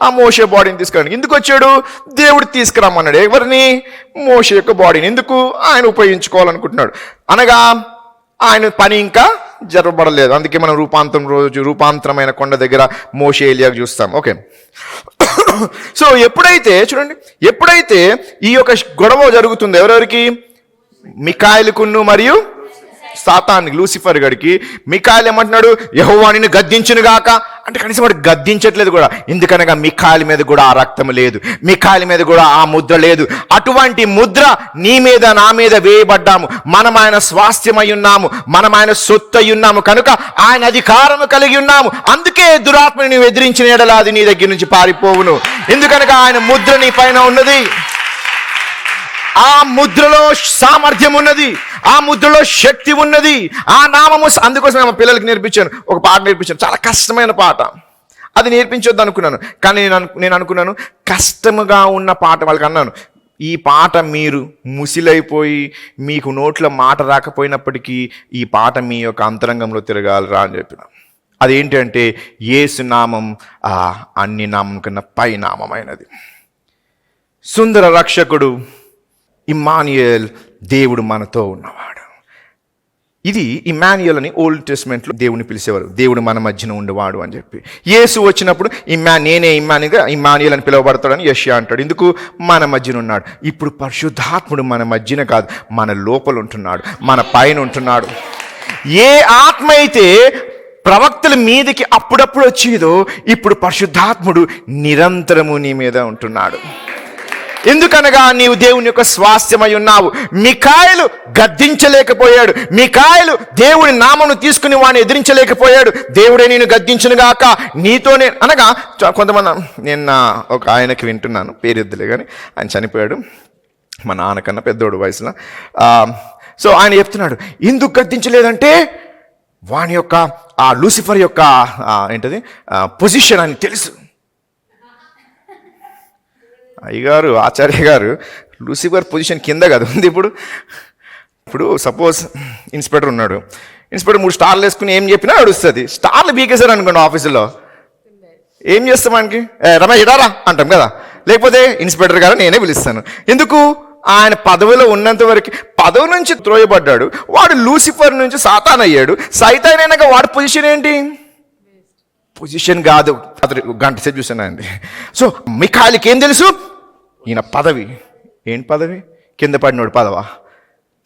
ఆ మోషే బాడీని తీసుకురావడానికి. ఎందుకు వచ్చాడు? దేవుడు తీసుకురమ్మన్నాడు. ఎవరిని? మోషే యొక్క బాడీని. ఎందుకు? ఆయన ఉపయోగించుకోవాలనుకుంటున్నాడు. అనగా ఆయన పని ఇంకా జరపబడలేదు. అందుకే మనం రూపాంతరమైన కొండ దగ్గర మోషే ఏలియాకు చూస్తాం. ఓకే, సో ఎప్పుడైతే చూడండి, ఎప్పుడైతే ఈ యొక్క గొడవ జరుగుతుందో ఎవరెవరికి? మికాయలుకును మరియు సాతానికి, లూసిఫర్ గడికి. మికాయలు ఏమంటున్నాడు? యెహోవా నిన్ను గద్దించును గాక అంటే కనీసం వాడు గద్దించట్లేదు కూడా. ఎందుకనగా మికాయల మీద కూడా ఆ రక్తం లేదు, మికాయల మీద కూడా ఆ ముద్ర లేదు. అటువంటి ముద్ర నీ మీద నా మీద వేయబడ్డాము. మనం ఆయన స్వాస్థ్యమై ఉన్నాము, మనం ఆయన సొత్తు అయి ఉన్నాము కనుక ఆయన అధికారము కలిగి ఉన్నాము. అందుకే దురాత్మని నువ్వు ఎదిరించిన ఎడల అది నీ దగ్గర నుంచి పారిపోవును. ఎందుకనగా ఆయన ముద్ర నీ పైన ఉన్నది. ఆ ముద్రలో సామర్థ్యం ఉన్నది, ఆ ముద్రలో శక్తి ఉన్నది, ఆ నామము. అందుకోసం మా పిల్లలకి నేర్పించాను, ఒక పాట నేర్పించాను, చాలా కష్టమైన పాట. అది నేర్పించొద్దు అనుకున్నాను, కానీ నేను అనుకున్నాను కష్టముగా ఉన్న పాట వాళ్ళకి అన్నాను, ఈ పాట మీరు ముసిలైపోయి మీకు నోట్లో మాట రాకపోయినప్పటికీ ఈ పాట మీ యొక్క అంతరంగంలో తిరగాలరా అని చెప్పిన. అదేంటి అంటే యేసు నామం అన్ని నామం కన్నా పై నామమైనది. సుందర రక్షకుడు ఇమ్మానుయేల్, దేవుడు మనతో ఉన్నవాడు. ఇది ఇమ్మానుయేల్ అని ఓల్డ్ టెస్ట్మెంట్లో దేవుని పిలిచేవారు, దేవుడు మన మధ్యన ఉండేవాడు అని చెప్పి. యేసు వచ్చినప్పుడు నేనే ఇమ్మానుయేల్ అని పిలువబడతాడని యెషయా అంటాడు. ఎందుకు? మన మధ్యన ఉన్నాడు. ఇప్పుడు పరిశుద్ధాత్ముడు మన మధ్యన కాదు, మన లోపల ఉంటున్నాడు, మన పైన ఉంటున్నాడు. ఏ ఆత్మ అయితే ప్రవక్తల మీదకి అప్పుడప్పుడు వచ్చేదో ఇప్పుడు పరిశుద్ధాత్ముడు నిరంతరము నీ మీద ఉంటున్నాడు. ఎందుకనగా నీవు దేవుని యొక్క స్వాస్థ్యమై ఉన్నావు. మికాయలు గద్దించలేకపోయాడు, మికాయలు దేవుని నామను తీసుకుని వాడిని ఎదిరించలేకపోయాడు. దేవుడే నేను గద్దించును గాక నీతోనే అనగా కొంతమంది, నేను ఒక ఆయనకి వింటున్నాను, పేరు ఎద్దులే కానీ ఆయన చనిపోయాడు. మా నాన్నకన్నా పెద్దోడు వయసులో. సో ఆయన చెప్తున్నాడు, ఎందుకు గద్దించలేదంటే వాని యొక్క ఆ లూసిఫర్ యొక్క ఏంటది పొజిషన్ అని తెలుసు. అయ్యగారు, ఆచార్య గారు, లూసిఫర్ పొజిషన్ కింద కదా ఉంది. ఇప్పుడు సపోజ్ ఇన్స్పెక్టర్ ఉన్నాడు, ఇన్స్పెక్టర్ 3 స్టార్లు వేసుకుని ఏం చెప్పినా అడుస్తుంది. స్టార్లు బీకేశారు అనుకోండి ఆఫీసులో, ఏం చేస్తాం మనకి? రమేష్ ఇడారా అంటాం కదా. లేకపోతే ఇన్స్పెక్టర్ గారు నేనే పిలుస్తాను. ఎందుకు? ఆయన పదవిలో ఉన్నంత వరకు, పదవి నుంచి త్రోయబడ్డాడు వాడు, లూసిఫర్ నుంచి సాతాన్ అయ్యాడు. సైతాన్ అయినాక వాడి పొజిషన్ ఏంటి? పొజిషన్ కాదు. అతను గంట సేపు చూసానండి. సో మిఖాయిల్కి ఏం తెలుసు? ఈయన పదవి. ఏంటి పదవి? కింద పడినోడు పదవా?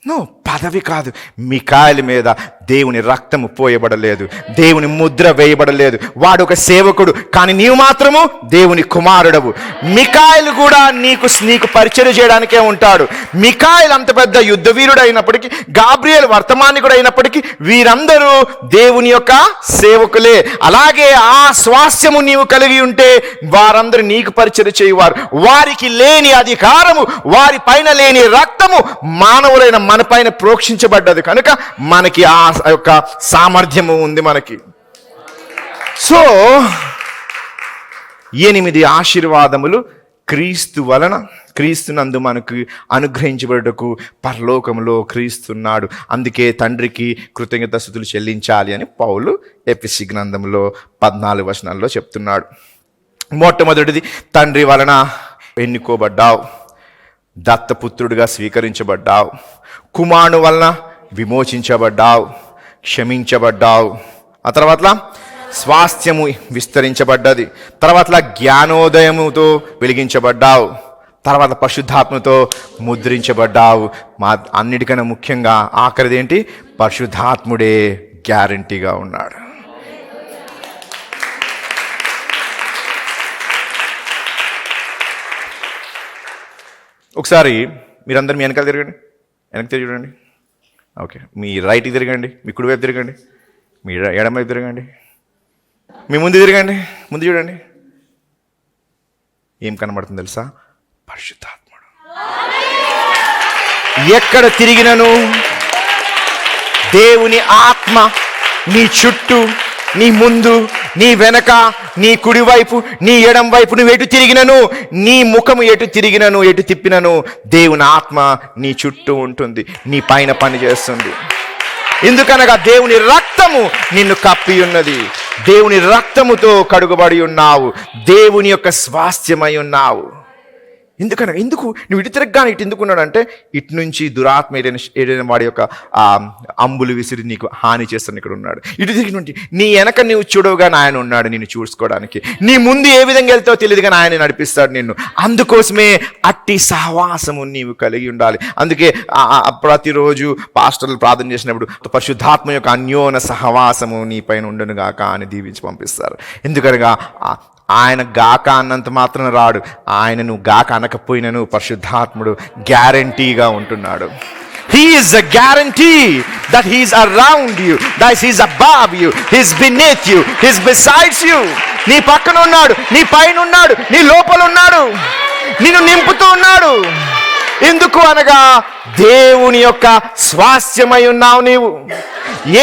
నో, పదవి కాదు. మిఖాయిల్ మీద దేవుని రక్తము పోయబడలేదు, దేవుని ముద్ర వేయబడలేదు. వాడు ఒక సేవకుడు, కానీ నీవు మాత్రము దేవుని కుమారుడవు. మిఖాయిల్ కూడా నీకు పరిచయం చేయడానికే ఉంటాడు. మిఖాయిల్ అంత పెద్ద యుద్ధ వీరుడు అయినప్పటికీ, గాబ్రియేల్ వర్తమానికుడు అయినప్పటికీ, వీరందరూ దేవుని యొక్క సేవకులే. అలాగే ఆ స్వాస్థ్యము నీవు కలిగి ఉంటే వారందరూ నీకు పరిచయం చేయువారు. వారికి లేని అధికారము, వారి పైన లేని రక్తము మానవులైన మన పైన ప్రోక్షించబడ్డది కనుక మనకి ఆ యొక్క సామర్థ్యము ఉంది మనకి. సో 8 ఆశీర్వాదములు క్రీస్తు వలన, క్రీస్తునందు మనకు అనుగ్రహించబడుటకు పరలోకంలో క్రీస్తున్నాడు. అందుకే తండ్రికి కృతజ్ఞతాస్తుతులు చెల్లించాలి అని పౌలు ఎఫెసీ గ్రంథంలో 14 వచనాల్లో చెప్తున్నాడు. మొట్టమొదటిది, తండ్రి వలన ఎన్నుకోబడ్డావు, దత్తపుత్రుడిగా స్వీకరించబడ్డావు. కుమారుని వలన విమోచించబడ్డావు, క్షమించబడ్డావు. ఆ తర్వాత స్వాస్థ్యము విస్తరించబడ్డది. తర్వాత జ్ఞానోదయముతో వెలిగించబడ్డావు. తర్వాత పరిశుద్ధాత్మతో ముద్రించబడ్డావు. అన్నిటికన్నా ముఖ్యంగా ఆఖరిది ఏంటి? పరిశుద్ధాత్ముడే గ్యారంటీగా ఉన్నాడు. ఒకసారి మీరందరూ మీ వెనకాల తిరగండి, వెనక్కి తిరిగి చూడండి. ఓకే, మీ రైట్కి తిరగండి, మీ కుడివైపు తిరగండి, మీ ఎడమవైపు తిరగండి, మీ ముందు తిరగండి, ముందు చూడండి. ఏం కనబడుతుంది తెలుసా? పరిశుద్ధాత్ముడు. ఎక్కడ తిరిగినను దేవుని ఆత్మ నీ చుట్టూ, నీ ముందు, నీ వెనక, నీ కుడివైపు, నీ ఎడం వైపు, నువ్వు ఎటు తిరిగినను, నీ ముఖము ఎటు తిరిగినను, ఎటు తిప్పినను దేవుని ఆత్మ నీ చుట్టూ ఉంటుంది, నీ పైన పని చేస్తుంది. ఎందుకనగా దేవుని రక్తము నిన్ను కప్పి ఉన్నది. దేవుని రక్తముతో కడుగబడి ఉన్నావు, దేవుని యొక్క స్వాస్థ్యమై ఉన్నావు. ఎందుకు నువ్వు ఇటు తిరగగానే ఇటు ఎందుకున్నాడంటే, ఇటు నుంచి దురాత్మ ఏదైనా వాడి యొక్క అంబులు విసిరి నీకు హాని చేస్తాను ఇక్కడ ఉన్నాడు. ఇటు తిరిగి నుండి నీ వెనక నువ్వు చూడవుగానే ఆయన ఉన్నాడు నిన్ను చూసుకోవడానికి. నీ ముందు ఏ విధంగా వెళ్తావో తెలియదు కానీ ఆయన నడిపిస్తాడు నిన్ను. అందుకోసమే అట్టి సహవాసము నీవు కలిగి ఉండాలి. అందుకే ప్రతిరోజు పాస్టర్లు ప్రార్థన చేసినప్పుడు పరిశుద్ధాత్మ యొక్క అన్యోన్య సహవాసము నీ పైన ఉండను గాక అని దీవించి పంపిస్తారు. ఎందుకనగా ఆయన గాక అన్నంత మాత్రం రాడు, ఆయన నువ్వు గాక అనకపోయినను పరిశుద్ధాత్ముడు గ్యారంటీగా ఉంటున్నాడు. He is a guarantee that he is around you, that he is above you, he is beneath you, he is besides you. నీ పక్కన ఉన్నాడు, నీ పైన ఉన్నాడు, నీ లోపల ఉన్నాడు, నిన్ను నింపుతూ ఉన్నాడు. ఎందుకు అనగా దేవుని యొక్క స్వాస్థ్యమై ఉన్నావు నీవు.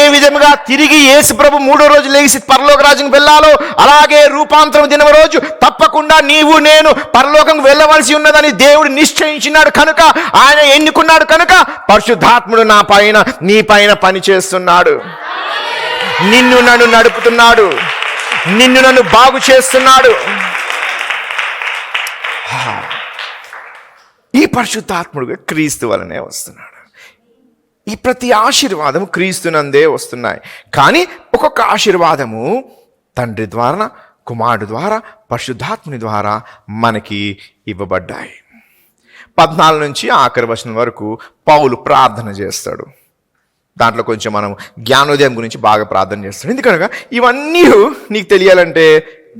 ఏ విధముగా తిరిగి యేసు ప్రభు 3వ రోజు లేచి పరలోక రాజ్యానికి వెళ్ళాలో, అలాగే రూపాంతరం దినం రోజు తప్పకుండా నీవు నేను పరలోకం వెళ్ళవలసి ఉన్నదని దేవుడు నిశ్చయించినాడు కనుక, ఆయన ఎన్నుకున్నాడు కనుక పరిశుద్ధాత్ముడు నా పైన, నీ పైన పని చేస్తున్నాడు. నిన్ను నన్ను నడుపుతున్నాడు, నిన్ను నన్ను బాగు చేస్తున్నాడు. ఈ పరిశుద్ధాత్ముడుగా క్రీస్తు వలనే వస్తున్నాడు. ఈ ప్రతి ఆశీర్వాదము క్రీస్తునందే వస్తున్నాయి. కానీ ఒక్కొక్క ఆశీర్వాదము తండ్రి ద్వారా, కుమారుడు ద్వారా, పరిశుద్ధాత్ముని ద్వారా మనకి ఇవ్వబడ్డాయి. 14 నుంచి ఆఖరి వచనం వరకు పౌలు ప్రార్థన చేస్తాడు. దాంట్లో కొంచెం మనం జ్ఞానోదయం గురించి బాగా ప్రార్థన చేస్తాడు. ఎందుకనగా ఇవన్నీ నీకు తెలియాలంటే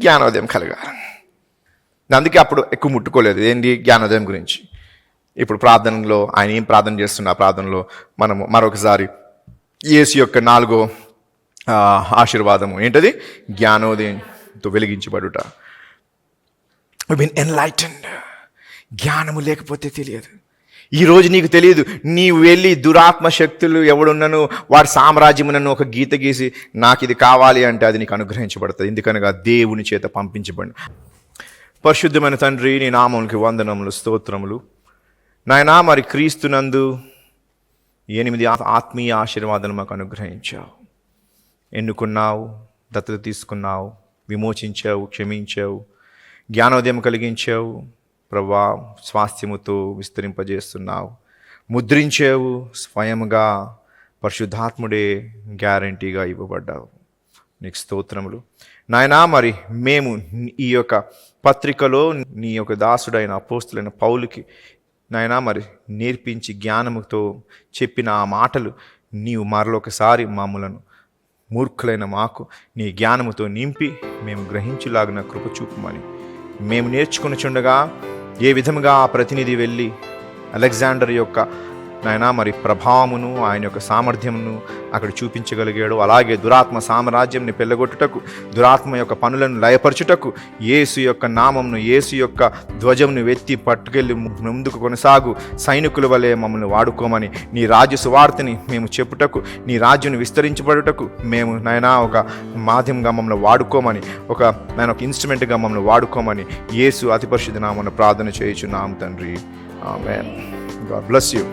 జ్ఞానోదయం కలగాలి. అందుకే అప్పుడు ఎక్కువ ముట్టుకోలేదు ఏంటి జ్ఞానోదయం గురించి. ఇప్పుడు ప్రార్థనలో ఆయన ఏం ప్రార్థన చేస్తున్న ప్రార్థనలో మనము మరొకసారి యేసు యొక్క 4వ ఆశీర్వాదము ఏంటది? జ్ఞానోదయంతో వెలిగించబడుట. We been enlightened. జ్ఞానము లేకపోతే తెలియదు. ఈరోజు నీకు తెలియదు, నీవు వెళ్ళి దురాత్మ శక్తులు ఎవడున్నను వాడి సామ్రాజ్యమునను ఒక గీత గీసి నాకు ఇది కావాలి అంటే అది నీకు అనుగ్రహించబడుతుంది. ఎందుకనగా దేవుని చేత పంపించబడి. పరిశుద్ధమైన తండ్రి, నీ నామములకి వందనములు, స్తోత్రములు నాయనా. మరి క్రీస్తునందు 8 ఆత్మీయ ఆశీర్వాదాలు మాకు అనుగ్రహించావు. ఎన్నుకున్నావు, దత్తత తీసుకున్నావు, విమోచించావు, క్షమించావు, జ్ఞానోదయం కలిగించావు ప్రభువా, స్వాస్థ్యముతో విస్తరింపజేస్తున్నావు, ముద్రించావు, స్వయముగా పరిశుద్ధాత్ముడే గ్యారంటీగా ఇవ్వబడ్డావు. నీకు స్తోత్రములు నాయనా. మరి మేము ఈ యొక్క పత్రికలో నీ యొక్క దాసుడైన అపోస్తులైన పౌలుకి నాయనా మరి నేర్పించి జ్ఞానముతో చెప్పిన ఆ మాటలు నీవు మరొకసారి మమ్మలను మూర్ఖులైన మాకు నీ జ్ఞానముతో నింపి మేము గ్రహించులాగిన కృప చూపమని మేము నేర్చుకునిచుండగా ఏ విధముగా ఆ ప్రతినిధి వెళ్ళి అలెగ్జాండర్ యొక్క నాయనా మరి ప్రభావమును ఆయన యొక్క సామర్థ్యమును అక్కడ చూపించగలిగాడు. అలాగే దురాత్మ సామ్రాజ్యంని పెళ్ళగొట్టుటకు, దురాత్మ యొక్క పనులను లయపరచుటకు యేసు యొక్క నామమును, యేసు యొక్క ధ్వజమును వెత్తి పట్టుకెళ్ళి ముందుకు కొనసాగు సైనికుల వలె మమ్మల్ని వాడుకోమని, నీ రాజ్య సువార్తని మేము చెప్పుటకు, నీ రాజ్యం విస్తరించబడుటకు మేము నాయనా ఒక మాధ్యమంగా మమ్మల్ని వాడుకోమని, ఒక ఇన్స్ట్రుమెంట్గా మమ్మల్ని వాడుకోమని యేసు అతి పరిశుద్ధ నామమున ప్రార్థన చేయుచున్నాము తండ్రి. ఆమేన్. God bless you.